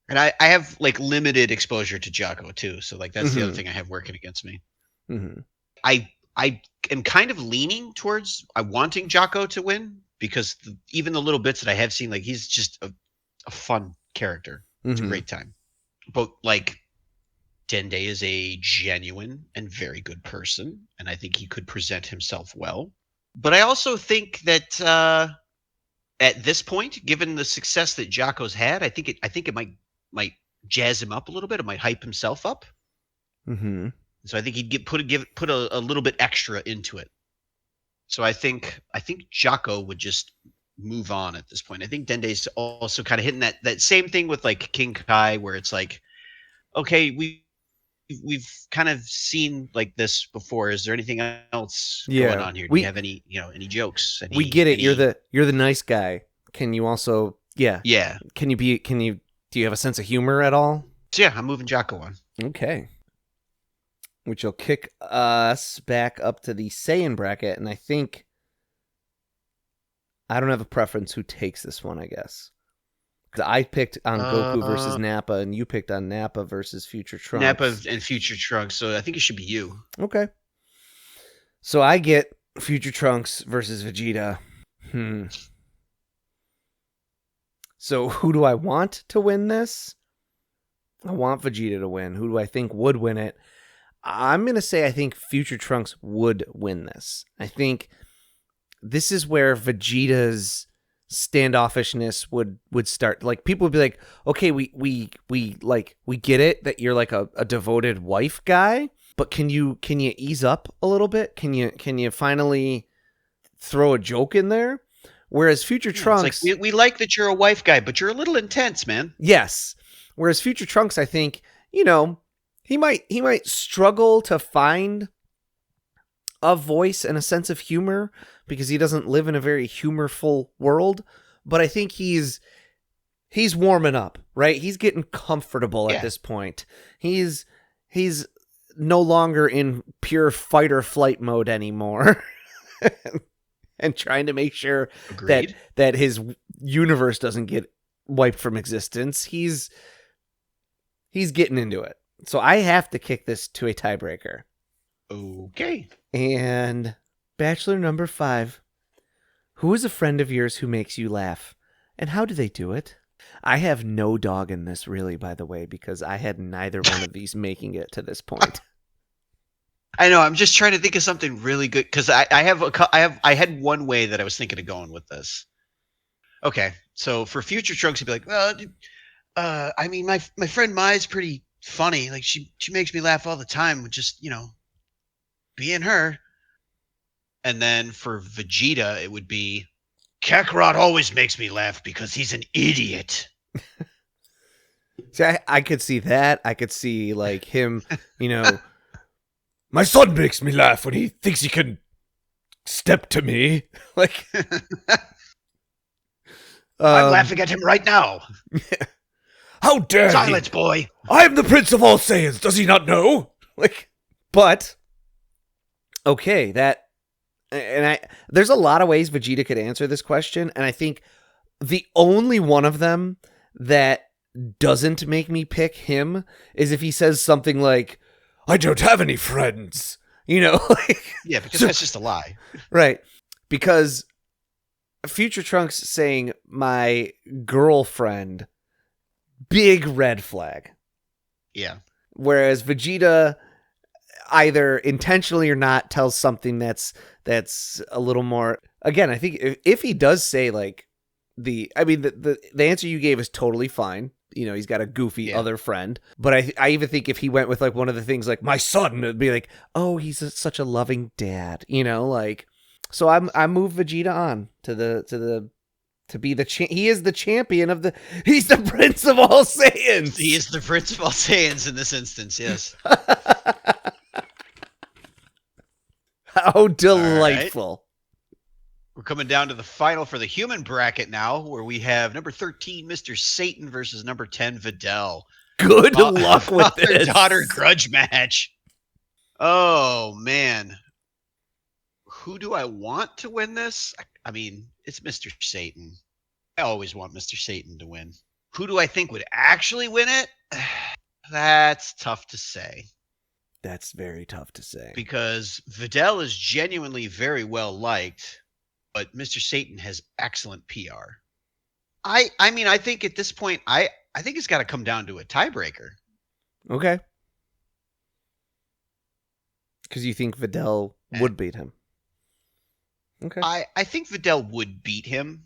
And I have like limited exposure to Jocko too, so like that's the other thing I have working against me. Mm-hmm. I am kind of leaning towards wanting Jocko to win because even the little bits that I have seen, like he's just a fun character. It's a great time. But like Dende is a genuine and very good person, and I think he could present himself well. But I also think that at this point, given the success that Jocko's had, I think it might jazz him up a little bit. It might hype himself up. Mm-hmm. So I think he'd put a little bit extra into it. So I think Jocko would just move on at this point. I think Dende's also kind of hitting that same thing with like King Kai, where it's like, okay, we've kind of seen like this before. Is there anything else going on here? Do you have any jokes? We get it. You're the nice guy. Can you also yeah. Do you have a sense of humor at all? So yeah, I'm moving Jocko on. Okay. which will kick us back up to the Saiyan bracket. And I think I don't have a preference who takes this one, I guess. Because I picked on Goku versus Nappa, and you picked on Nappa versus Future Trunks. Nappa and Future Trunks, so I think it should be you. Okay. So I get Future Trunks versus Vegeta. So who do I want to win this? I want Vegeta to win. Who do I think would win it? I'm going to say I think Future Trunks would win this. I think this is where Vegeta's standoffishness would start. Like, people would be like, okay, we get it that you're like a devoted wife guy, but can you ease up a little bit? Can you finally throw a joke in there? Whereas Future Trunks, it's like, we like that you're a wife guy, but you're a little intense, man. Yes. Whereas Future Trunks, I think, he might struggle to find a voice and a sense of humor because he doesn't live in a very humorful world. But I think he's warming up, right? He's getting comfortable at this point. He's no longer in pure fight or flight mode anymore. And trying to make sure that his universe doesn't get wiped from existence. He's getting into it. So I have to kick this to a tiebreaker. Okay. And Bachelor number 5. Who is a friend of yours who makes you laugh? And how do they do it? I have no dog in this, really, by the way, because I had neither one of these making it to this point. I know. I'm just trying to think of something really good because I had one way that I was thinking of going with this. Okay, so for Future Trunks, he'd be like, well, I mean, my friend Mai's pretty funny. Like she makes me laugh all the time with just being her. And then for Vegeta, it would be Kakarot always makes me laugh because he's an idiot. See, I could see that. I could see like him, my son makes me laugh when he thinks he can step to me. Like, I'm laughing at him right now. How dare Silence, boy. I am the Prince of all Saiyans. Does he not know? Like, but okay, there's a lot of ways Vegeta could answer this question, and I think the only one of them that doesn't make me pick him is if he says something like, I don't have any friends, like, yeah, because that's just a lie. Right. Because Future Trunks saying my girlfriend, big red flag. Yeah. Whereas Vegeta either intentionally or not tells something that's a little more, again, I think if he does say like the answer you gave is totally fine. He's got a goofy other friend. But I even think if he went with like one of the things like my son, it'd be like, oh, he's such a loving dad, like. So I move Vegeta on to be he is the champion he's the Prince of all Saiyans. He is the Prince of all Saiyans in this instance, yes. How delightful. Right. We're coming down to the final for the human bracket now, where we have number 13, Mr. Satan versus number 10, Videl. Good luck with this. Daughter grudge match. Oh, man. Who do I want to win this? I mean, it's Mr. Satan. I always want Mr. Satan to win. Who do I think would actually win it? That's tough to say. That's very tough to say. Because Videl is genuinely very well liked, but Mr. Satan has excellent PR. I mean, I think at this point, I think it's got to come down to a tiebreaker. Okay. Because you think Videl would beat him. Okay. I think Videl would beat him.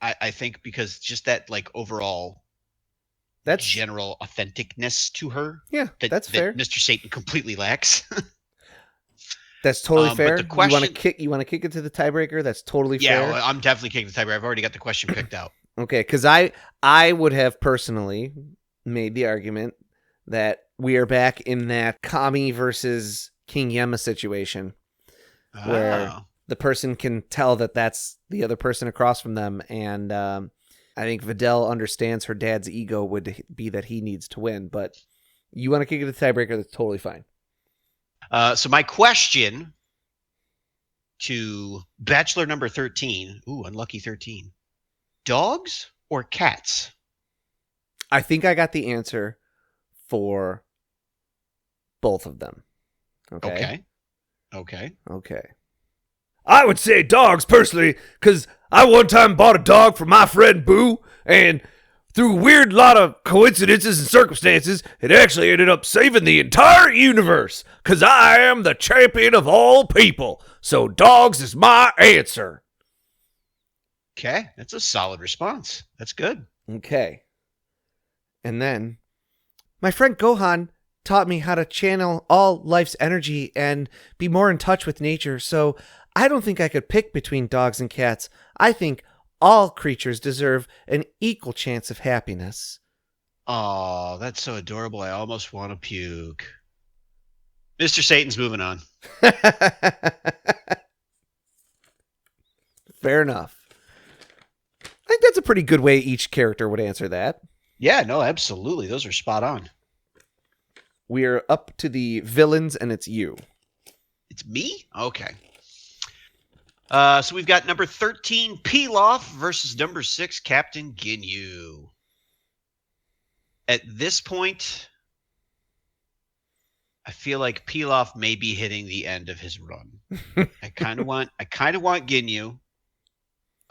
I think because just that like overall general authenticness to her. Yeah, that's fair. That Mr. Satan completely lacks. That's totally fair. But the question, you want to kick it to the tiebreaker? That's totally fair. Yeah, well, I'm definitely kicking the tiebreaker. I've already got the question picked out. Okay, because I would have personally made the argument that we are back in that Kami versus King Yemma situation where the person can tell that that's the other person across from them, and I think Videl understands her dad's ego would be that he needs to win, but you want to kick it to the tiebreaker, that's totally fine. So my question to Bachelor number 13, unlucky 13, dogs or cats? I think I got the answer for both of them. Okay. Okay. I would say dogs personally, because I one time bought a dog for my friend Boo, and through a weird lot of coincidences and circumstances, it actually ended up saving the entire universe, because I am the champion of all people. So dogs is my answer. Okay, that's a solid response. That's good. Okay. And then, my friend Gohan taught me how to channel all life's energy and be more in touch with nature, so I don't think I could pick between dogs and cats. I think all creatures deserve an equal chance of happiness. Oh, that's so adorable. I almost want to puke. Mr. Satan's moving on. Fair enough. I think that's a pretty good way each character would answer that. Yeah, no, absolutely. Those are spot on. We're up to the villains, and it's you. It's me? Okay. So we've got number 13, Pilaf, versus number 6, Captain Ginyu. At this point, I feel like Pilaf may be hitting the end of his run. I kind of want Ginyu.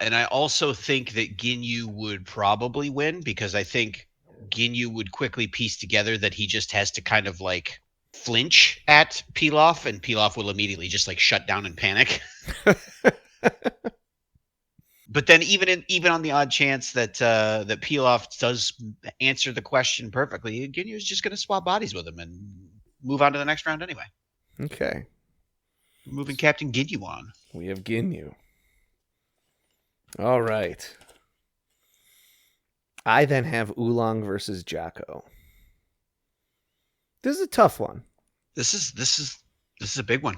And I also think that Ginyu would probably win, because I think Ginyu would quickly piece together that he just has to kind of like flinch at Pilaf, and Pilaf will immediately just like shut down and panic. But then even on the odd chance that that Pilaf does answer the question perfectly, Ginyu is just going to swap bodies with him and move on to the next round anyway. Okay. Moving Captain Ginyu on. We have Ginyu. All right. I then have Oolong versus Jocko. This is a tough one. This is a big one.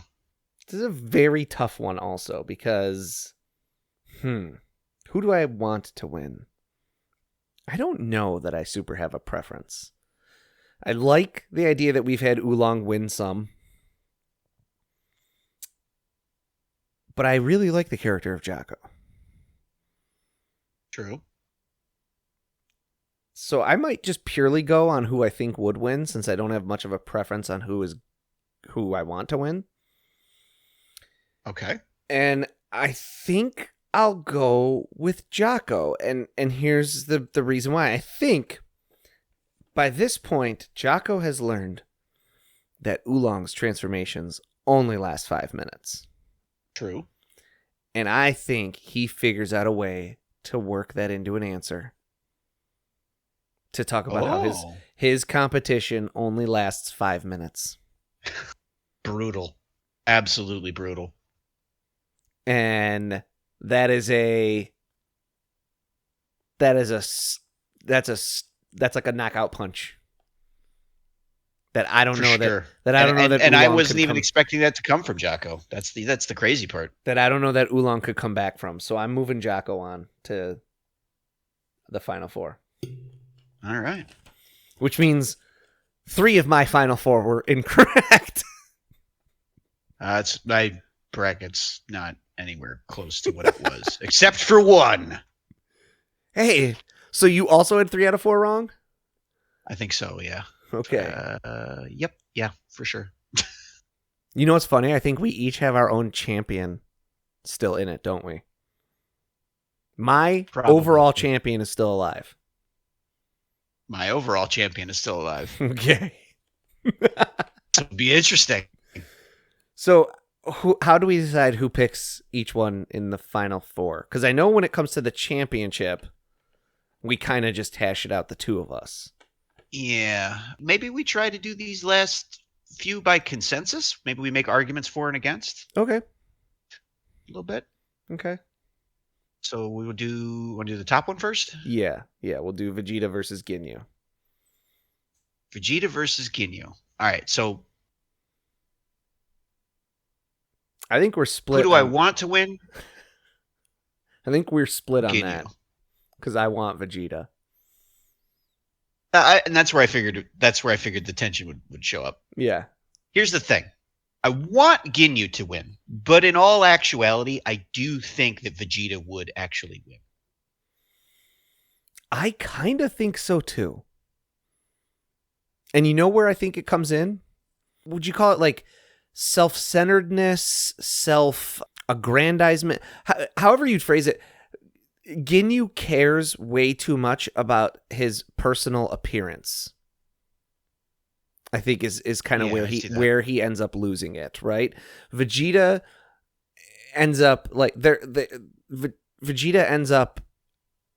This is a very tough one also, because who do I want to win? I don't know that I super have a preference. I like the idea that we've had Oolong win some, but I really like the character of Jocko. True. So I might just purely go on who I think would win, since I don't have much of a preference on who I want to win. Okay. And I think I'll go with Jocko. And here's the reason why. I think by this point, Jocko has learned that Oolong's transformations only last 5 minutes. True. And I think he figures out a way to work that into an answer. To talk about how his competition only lasts 5 minutes. Brutal. Absolutely brutal. And that's like a knockout punch. That I don't know sure. that I don't know that and I Oolong wasn't could even come, expecting that to come from Jocko. That's the crazy part. that I don't know that Oolong could come back from. So I'm moving Jocko on to the final four. All right. Which means 3 of my final 4 were incorrect. It's my bracket's not anywhere close to what it was, except for 1. Hey, so you also had 3 out of 4 wrong? I think so, yeah. Okay. Yep. Yeah, for sure. You know what's funny? I think we each have our own champion still in it, don't we? My Probably. overall champion is still alive. My overall champion is still alive. Okay. It'll be interesting. So, how do we decide who picks each one in the final 4? Because I know when it comes to the championship, we kind of just hash it out, the 2 of us. Yeah. Maybe we try to do these last few by consensus. Maybe we make arguments for and against. Okay. A little bit. Okay. So we will do. Want to do the top one first? Yeah. We'll do Vegeta versus Ginyu. Vegeta versus Ginyu. All right. So I think we're split. who do I want to win? I think we're split on Ginyu. that. Because I want Vegeta. And that's where I figured. That's where I figured the tension would show up. Yeah. Here's the thing. I want Ginyu to win, but in all actuality, I do think that Vegeta would actually win. I kind of think so too. And you know where I think it comes in? Would you call it like self-centeredness, self-aggrandizement? However you'd phrase it, Ginyu cares way too much about his personal appearance. I think is kind of where he ends up losing it, right? Vegeta ends up like Vegeta ends up.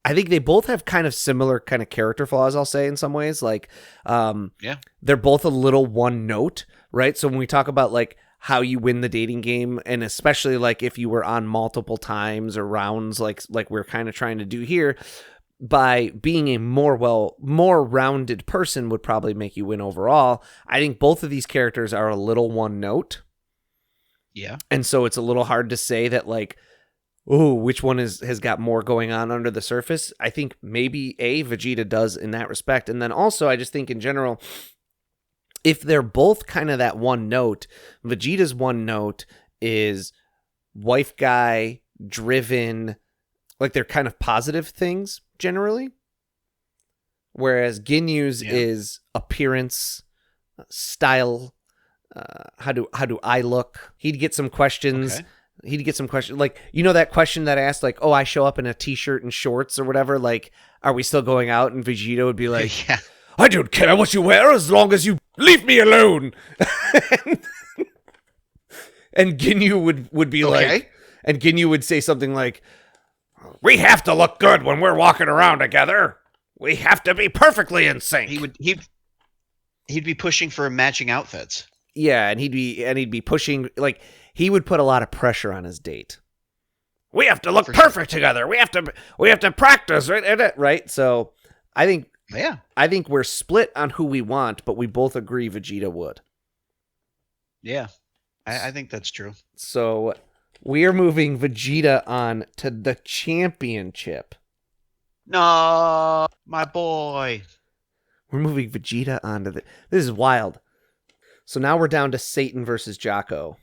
I think they both have kind of similar kind of character flaws, I'll say, in some ways. Like, they're both a little one note, right? So when we talk about like how you win the dating game, and especially like if you were on multiple times or rounds, like we're kind of trying to do here, by being a more rounded person would probably make you win overall. I think both of these characters are a little one note. Yeah. And so it's a little hard to say that like, oh, which one has got more going on under the surface? I think maybe Vegeta does in that respect. And then also, I just think in general, if they're both kind of that one note, Vegeta's one note is wife guy, driven, like they're kind of positive things generally. Whereas Ginyu's is appearance, style, how do I look? He'd get some questions. Okay. He'd get some questions like, you know, that question that asked like, oh, I show up in a t-shirt and shorts or whatever. Like, are we still going out? And Vegeta would be like, Yeah. I don't care what you wear as long as you leave me alone. and Ginyu would be like, and Ginyu would say something like, We have to look good when we're walking around together. We have to be perfectly in sync. He'd be pushing for matching outfits. yeah, and he'd be pushing, like he would put a lot of pressure on his date. We have to look perfect together. We have to practice, right? Right? So I think Yeah. we're split on who we want, but we both agree Vegeta would. Yeah. I think that's true. So we are moving Vegeta on to the championship. No, my boy. We're moving Vegeta onto this is wild. So now we're down to Satan versus Jocko.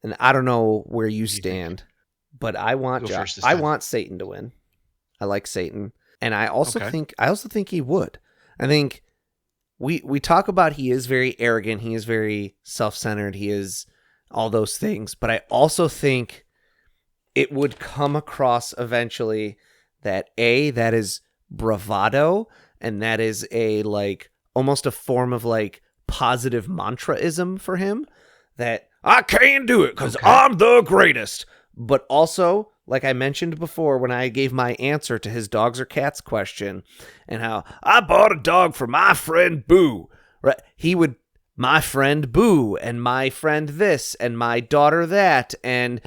And I don't know where you stand, but I want I want Satan to win. I like Satan. And I also think he would. I think we talk about he is very arrogant, he is very self-centered, he is all those things, but I also think it would come across eventually that that is bravado, and that is a like almost a form of like positive mantraism for him, that I can do it because I'm the greatest. But also, like I mentioned before when I gave my answer to his dogs or cats question, and how I bought a dog for my friend Boo. right, he would, my friend Boo, and my friend this, and my daughter that, and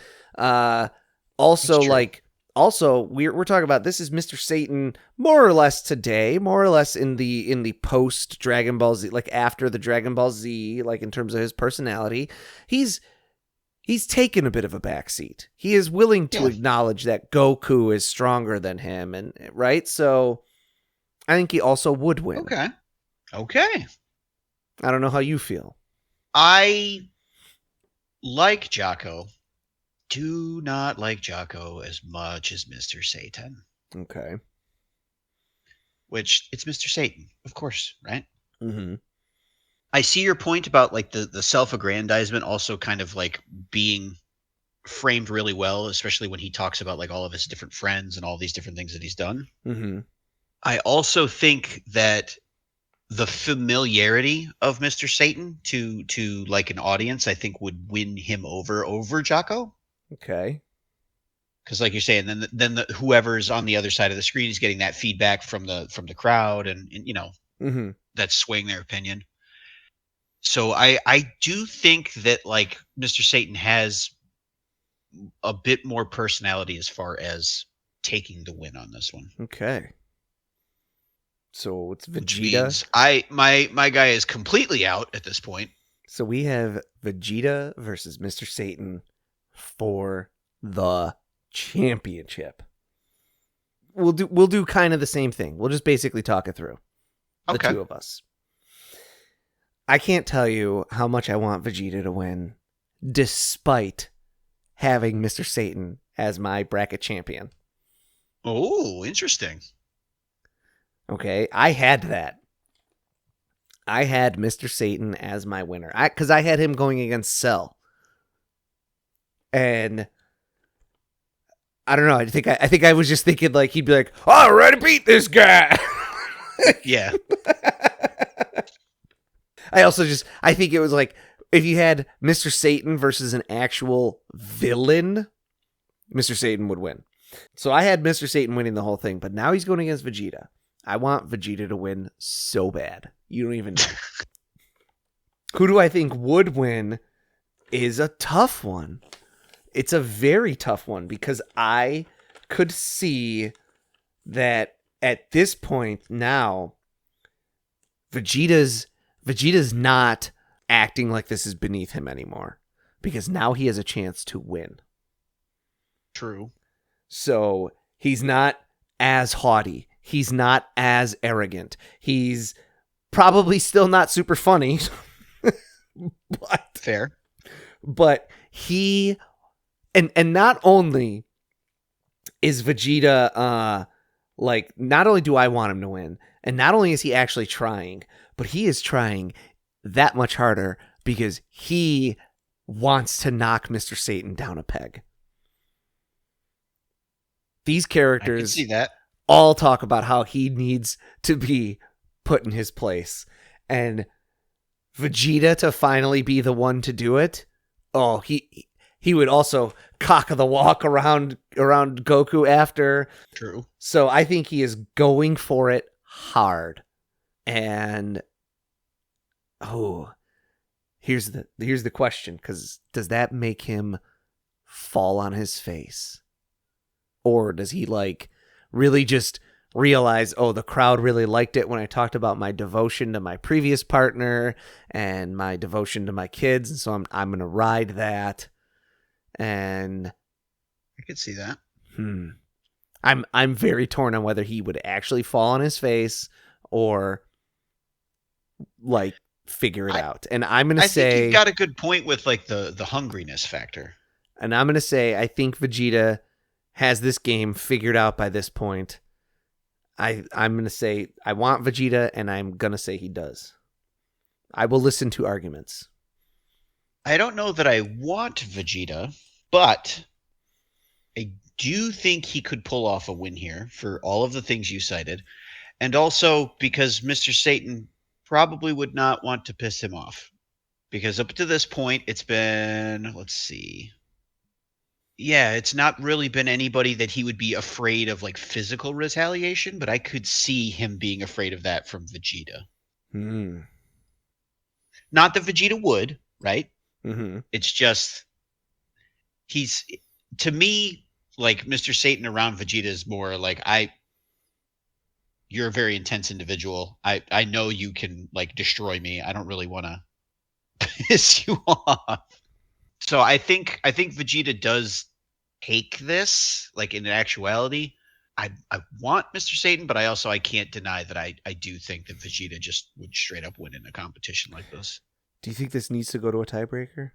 also like also we're talking about this is Mr. Satan more or less today, more or less in the post Dragon Ball Z, like after the Dragon Ball Z, like in terms of his personality, he's taken a bit of a backseat. He is willing to acknowledge that Goku is stronger than him, and right. So I think he also would win. Okay. I don't know how you feel. I like Jocko. Do not like Jocko as much as Mr. Satan. Okay. Which, it's Mr. Satan, of course, right? Mm-hmm. I see your point about like the self-aggrandizement also kind of like being framed really well, especially when he talks about like all of his different friends and all these different things that he's done. Mm-hmm. I also think that the familiarity of Mr. Satan to like an audience, I think would win him over Jocko. Okay. Because like you're saying, then whoever's on the other side of the screen is getting that feedback from the crowd, and you know, Mm-hmm. that's swaying their opinion. So I do think that like Mr. Satan has a bit more personality as far as taking the win on this one. Okay. So it's Which Vegeta. means my guy is completely out at this point. So we have Vegeta versus Mr. Satan for the championship. We'll do kind of the same thing. We'll just basically talk it through. The two of us. I can't tell you how much I want Vegeta to win despite having Mr. Satan as my bracket champion. Oh, interesting. Okay, I had that. I had Mr. Satan as my winner. Because I had him going against Cell. And I don't know. I think I was just thinking like he'd be like, "I'm ready to beat this guy." Yeah. I think it was like if you had Mr. Satan versus an actual villain, Mr. Satan would win. So I had Mr. Satan winning the whole thing, but now he's going against Vegeta. I want Vegeta to win so bad. You don't even know. Who do I think would win is a tough one. It's a very tough one because I could see that at this point now, Vegeta's not acting like this is beneath him anymore because now he has a chance to win. True. So he's not as haughty. He's not as arrogant. He's probably still not super funny. Fair. But he and not only is Vegeta like not only do I want him to win, and not only is he actually trying, but he is trying that much harder because he wants to knock Mr. Satan down a peg. These characters I can see that. all talk about how he needs to be put in his place. And Vegeta to finally be the one to do it. Oh, he would also cock the walk around Goku after. True. So I think he is going for it hard. And here's the question, because does that make him fall on his face? Or does he like really just realize, oh, the crowd really liked it when I talked about my devotion to my previous partner and my devotion to my kids, and so I'm going to ride that. And I could see that. I'm very torn on whether he would actually fall on his face or like figure it out. And I'm going to say, I think you got a good point with like the hungriness factor. And I'm going to say I think Vegeta has this game figured out by this point. I'm going to say I want Vegeta, and I'm going to say he does. I will listen to arguments. I don't know that I want Vegeta, but I do think he could pull off a win here for all of the things you cited. And also because Mr. Satan probably would not want to piss him off. Because up to this point, it's been, let's see. Yeah, it's not really been anybody that he would be afraid of like physical retaliation, but I could see him being afraid of that from Vegeta. Not that Vegeta would, right? Mm-hmm. It's just he's, to me, like Mr. Satan around Vegeta is more like you're a very intense individual. I know you can like destroy me. I don't really want to piss you off. So I think Vegeta does take this, like in actuality. I want Mr. Satan, but I can't deny that I do think that Vegeta just would straight up win in a competition like this. Do you think this needs to go to a tiebreaker?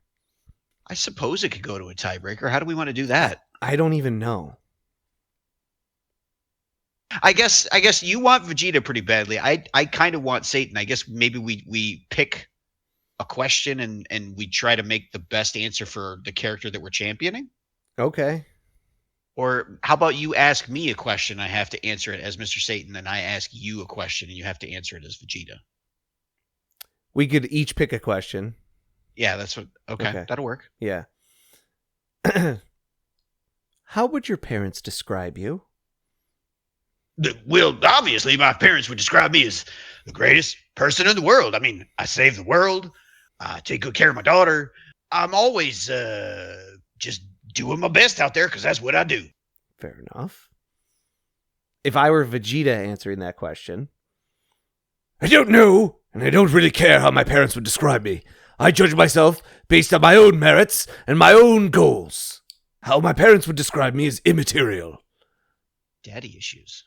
I suppose it could go to a tiebreaker. How do we want to do that? I don't even know. I guess you want Vegeta pretty badly. I kind of want Satan. I guess maybe we pick a question and we try to make the best answer for the character that we're championing. Okay. Or how about you ask me a question, I have to answer it as Mr. Satan, and I ask you a question and you have to answer it as Vegeta. We could each pick a question. Yeah, that's what. Okay. That'll work. Yeah. How would your parents describe you? Well, obviously, my parents would describe me as the greatest person in the world. I mean, I save the world. I take good care of my daughter. I'm always just doing my best out there because that's what I do. Fair enough. If I were Vegeta answering that question, I don't know, and I don't really care how my parents would describe me. I judge myself based on my own merits and my own goals. How my parents would describe me is immaterial. Daddy issues.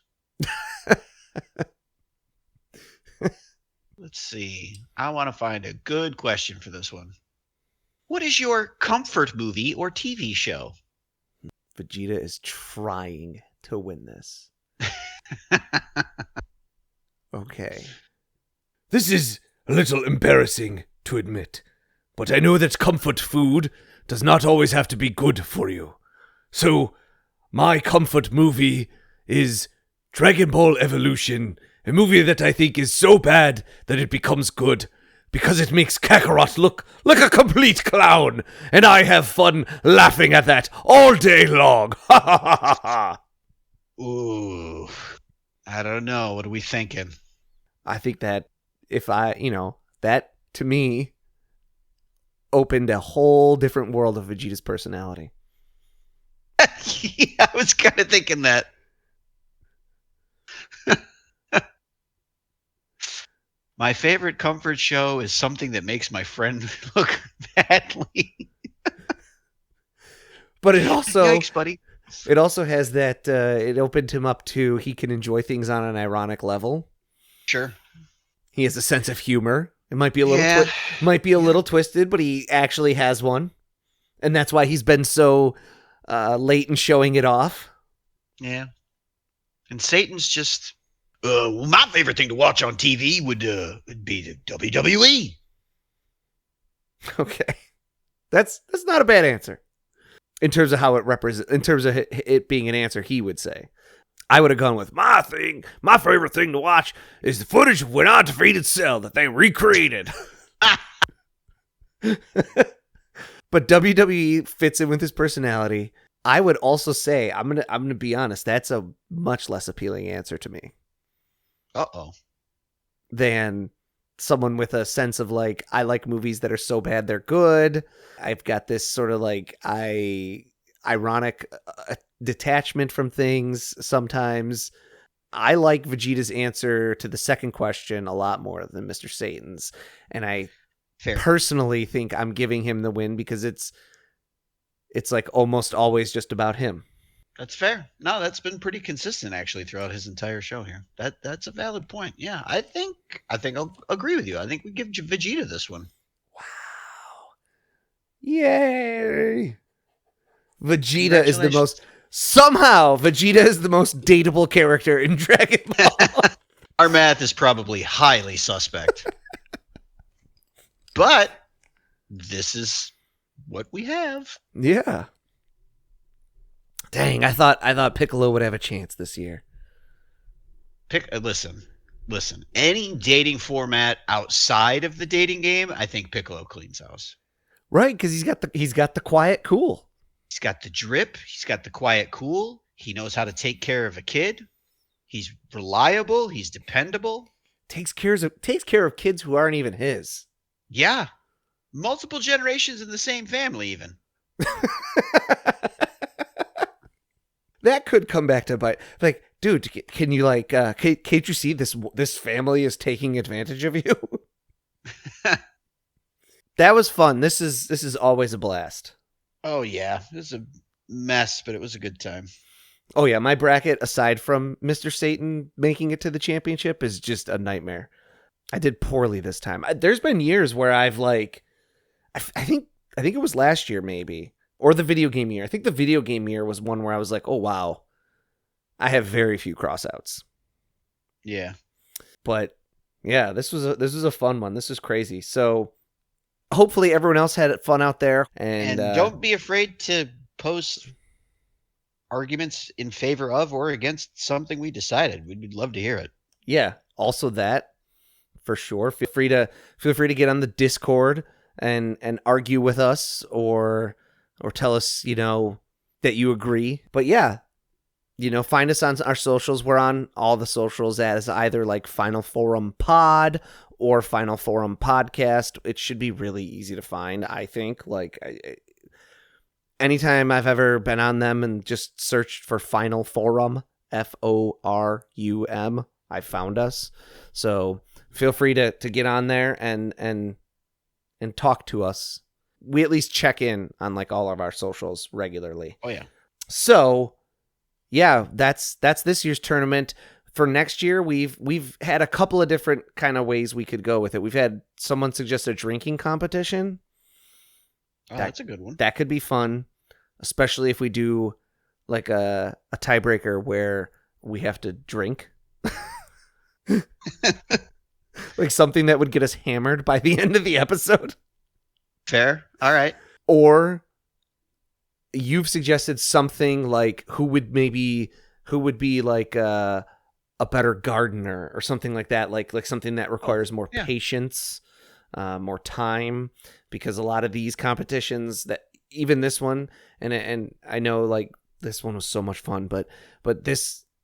Let's see. I want to find a good question for this one. What is your comfort movie or TV show? Vegeta is trying to win this. Okay. This is a little embarrassing to admit, but I know that comfort food does not always have to be good for you. So, my comfort movie is Dragon Ball Evolution, a movie that I think is so bad that it becomes good, because it makes Kakarot look like a complete clown, and I have fun laughing at that all day long. Ha ha ha ha ha. Ooh, I don't know. What are we thinking? I think that that to me opened a whole different world of Vegeta's personality. Yeah, I was kind of thinking that. My favorite comfort show is something that makes my friend look badly. But it also Yikes, buddy. It also has that it opened him up to he can enjoy things on an ironic level. Sure. He has a sense of humor. It might be a little Yeah. little twisted, but he actually has one. And that's why he's been so late in showing it off. Yeah. And Satan's just Well, my favorite thing to watch on TV would be the WWE. Okay. That's not a bad answer. In terms of how it represents, in terms of it being an answer, he would say. I would have gone with My favorite thing to watch is the footage of when Undefeated Cell that they recreated. But WWE fits in with his personality. I would also say, I'm gonna be honest, that's a much less appealing answer to me uh-oh. than someone with a sense of like, I like movies that are so bad they're good. I've got this sort of like ironic detachment from things sometimes. I like Vegeta's answer to the second question a lot more than Mr. Satan's, and I Fair. personally think I'm giving him the win because it's like almost always just about him. That's fair. No, that's been pretty consistent actually throughout his entire show here. That's a valid point. Yeah, I think I'll agree with you. I think we give Vegeta this one. Wow. Yay. Vegeta is the most dateable character in Dragon Ball. Our math is probably highly suspect. But this is what we have. Yeah. Dang, I thought Piccolo would have a chance this year. Listen. Any dating format outside of the dating game, I think Piccolo cleans house. Right, because he's got the quiet cool. He's got the drip. He's got the quiet cool. He knows how to take care of a kid. He's reliable. He's dependable. Takes care of kids who aren't even his. Yeah. Multiple generations in the same family, even. That could come back to bite. Like, dude, can you can't you see this family is taking advantage of you? That was fun. This is always a blast. Oh, yeah. It was a mess, but it was a good time. Oh, yeah. My bracket, aside from Mr. Satan making it to the championship, is just a nightmare. I did poorly this time. There's been years where I've I think it was last year maybe, or the video game year. I think the video game year was one where I was like, oh, wow, I have very few crossouts. Yeah. But yeah, this was a fun one. This was crazy. So hopefully everyone else had fun out there. And don't be afraid to post arguments in favor of or against something we decided. We'd love to hear it. Yeah. Also that, for sure. Feel free to get on the Discord and argue with us or tell us, that you agree. But yeah, find us on our socials. We're on all the socials as either like Final Forum Pod or Final Forum Podcast. It should be really easy to find, I think. Anytime I've ever been on them and just searched for Final Forum, FORUM, I found us. So feel free to get on there and talk to us. We at least check in on all of our socials regularly. Oh yeah. So yeah, that's this year's tournament. For next year, we've had a couple of different kind of ways we could go with it. We've had someone suggest a drinking competition. Oh, that's a good one. That could be fun, especially if we do like a tiebreaker where we have to drink. Like something that would get us hammered by the end of the episode. Fair. All right. Or you've suggested something like who would be like a better gardener or something like that, like something that requires more patience, more time, because a lot of these competitions, that even this one, and I know like this one was so much fun, but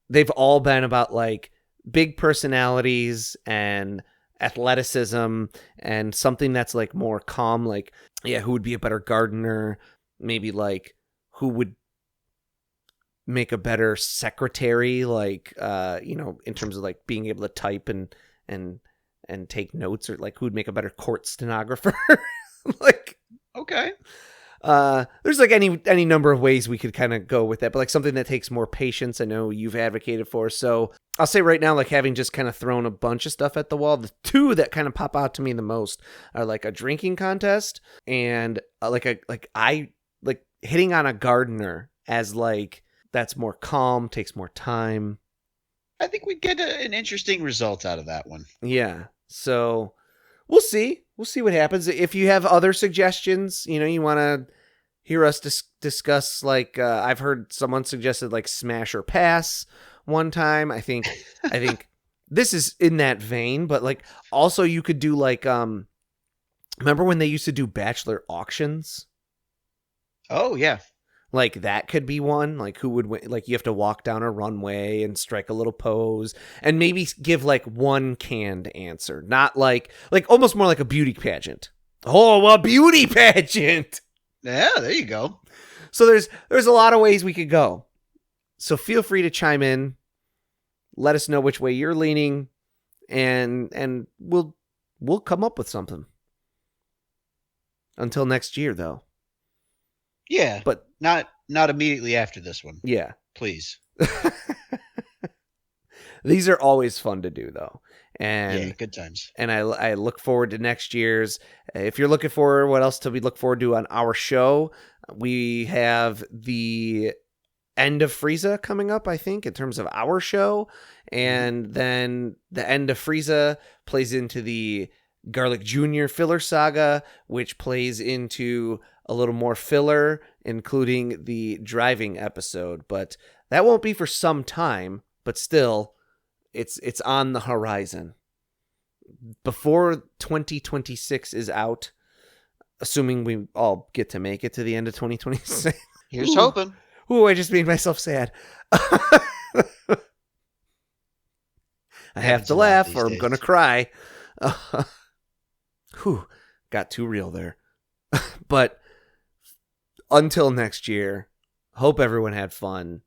they've all been about like big personalities and athleticism and something that's like more calm, like who would be a better gardener, maybe like who would make a better secretary, like in terms of like being able to type and take notes, or like who would make a better court stenographer. Like, okay, there's like any number of ways we could kind of go with that, but like something that takes more patience, I know you've advocated for. So I'll say right now, like having just kind of thrown a bunch of stuff at the wall, the two that kind of pop out to me the most are like a drinking contest and like hitting on a gardener as like that's more calm, takes more time. I think we'd get an interesting result out of that one. Yeah. So we'll see. We'll see what happens. If you have other suggestions, you want to hear us discuss, like I've heard someone suggested like Smash or Pass one time. I think this is in that vein, but like also you could do like remember when they used to do bachelor auctions? Oh yeah. Like that could be one, like who would win, like you have to walk down a runway and strike a little pose and maybe give like one canned answer, not like almost more like a beauty pageant. Oh, a beauty pageant. Yeah, there you go. So there's a lot of ways we could go. So feel free to chime in. Let us know which way you're leaning and we'll come up with something. Until next year though. Yeah, but not immediately after this one. Yeah. Please. These are always fun to do, though. And yeah, good times. And I look forward to next year's. If you're looking for what else we look forward to on our show, we have the end of Frieza coming up, I think, in terms of our show. And then the end of Frieza plays into the Garlic Jr. filler saga, which plays into a little more filler, including the driving episode. But that won't be for some time, but still, it's on the horizon. Before 2026 is out, assuming we all get to make it to the end of 2026. Here's hoping. Ooh, I just made myself sad. I have to laugh or I'm going to cry. Got too real there. But until next year, hope everyone had fun.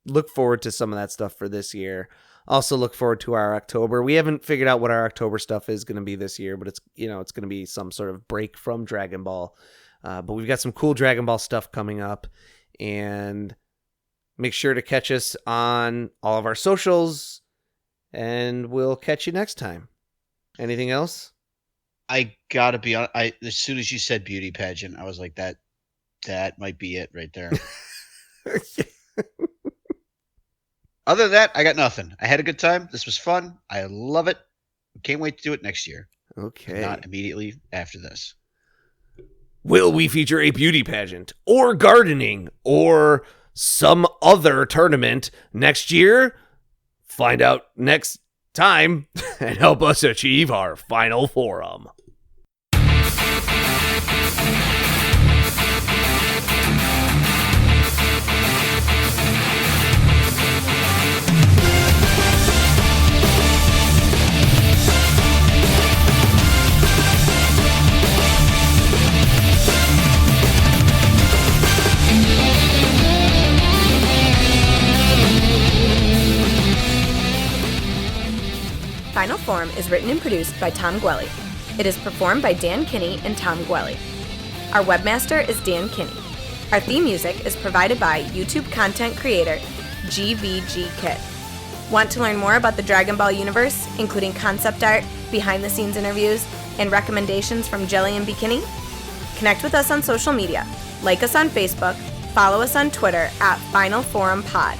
Look forward to some of that stuff for this year. Also look forward to our October. We haven't figured out what our October stuff is going to be this year, but it's going to be some sort of break from Dragon Ball. But we've got some cool Dragon Ball stuff coming up, and make sure to catch us on all of our socials, and we'll catch you next time. Anything else? I gotta be honest. As soon as you said beauty pageant, I was like, that might be it right there. Other than that, I got nothing. I had a good time. This was fun. I love it. Can't wait to do it next year. Okay. Not immediately after this. Will we feature a beauty pageant or gardening or some other tournament next year? Find out next time and help us achieve our final forum. Final Form is written and produced by Tom Gwelly. It is performed by Dan Kinney and Tom Gwelly. Our webmaster is Dan Kinney. Our theme music is provided by YouTube content creator GVG Kid. Want to learn more about the Dragon Ball universe, including concept art, behind-the-scenes interviews, and recommendations from Jelli and Bekinney? Connect with us on social media. Like us on Facebook. Follow us on Twitter at Final Forum Pod.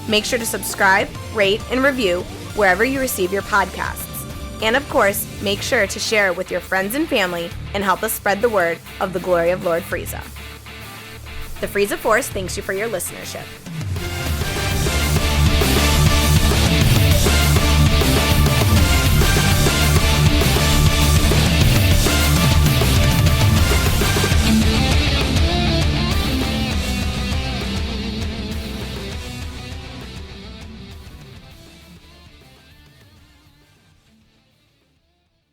Make sure to subscribe, rate, and review wherever you receive your podcasts. And of course, make sure to share it with your friends and family and help us spread the word of the glory of Lord Frieza. The Frieza Force thanks you for your listenership.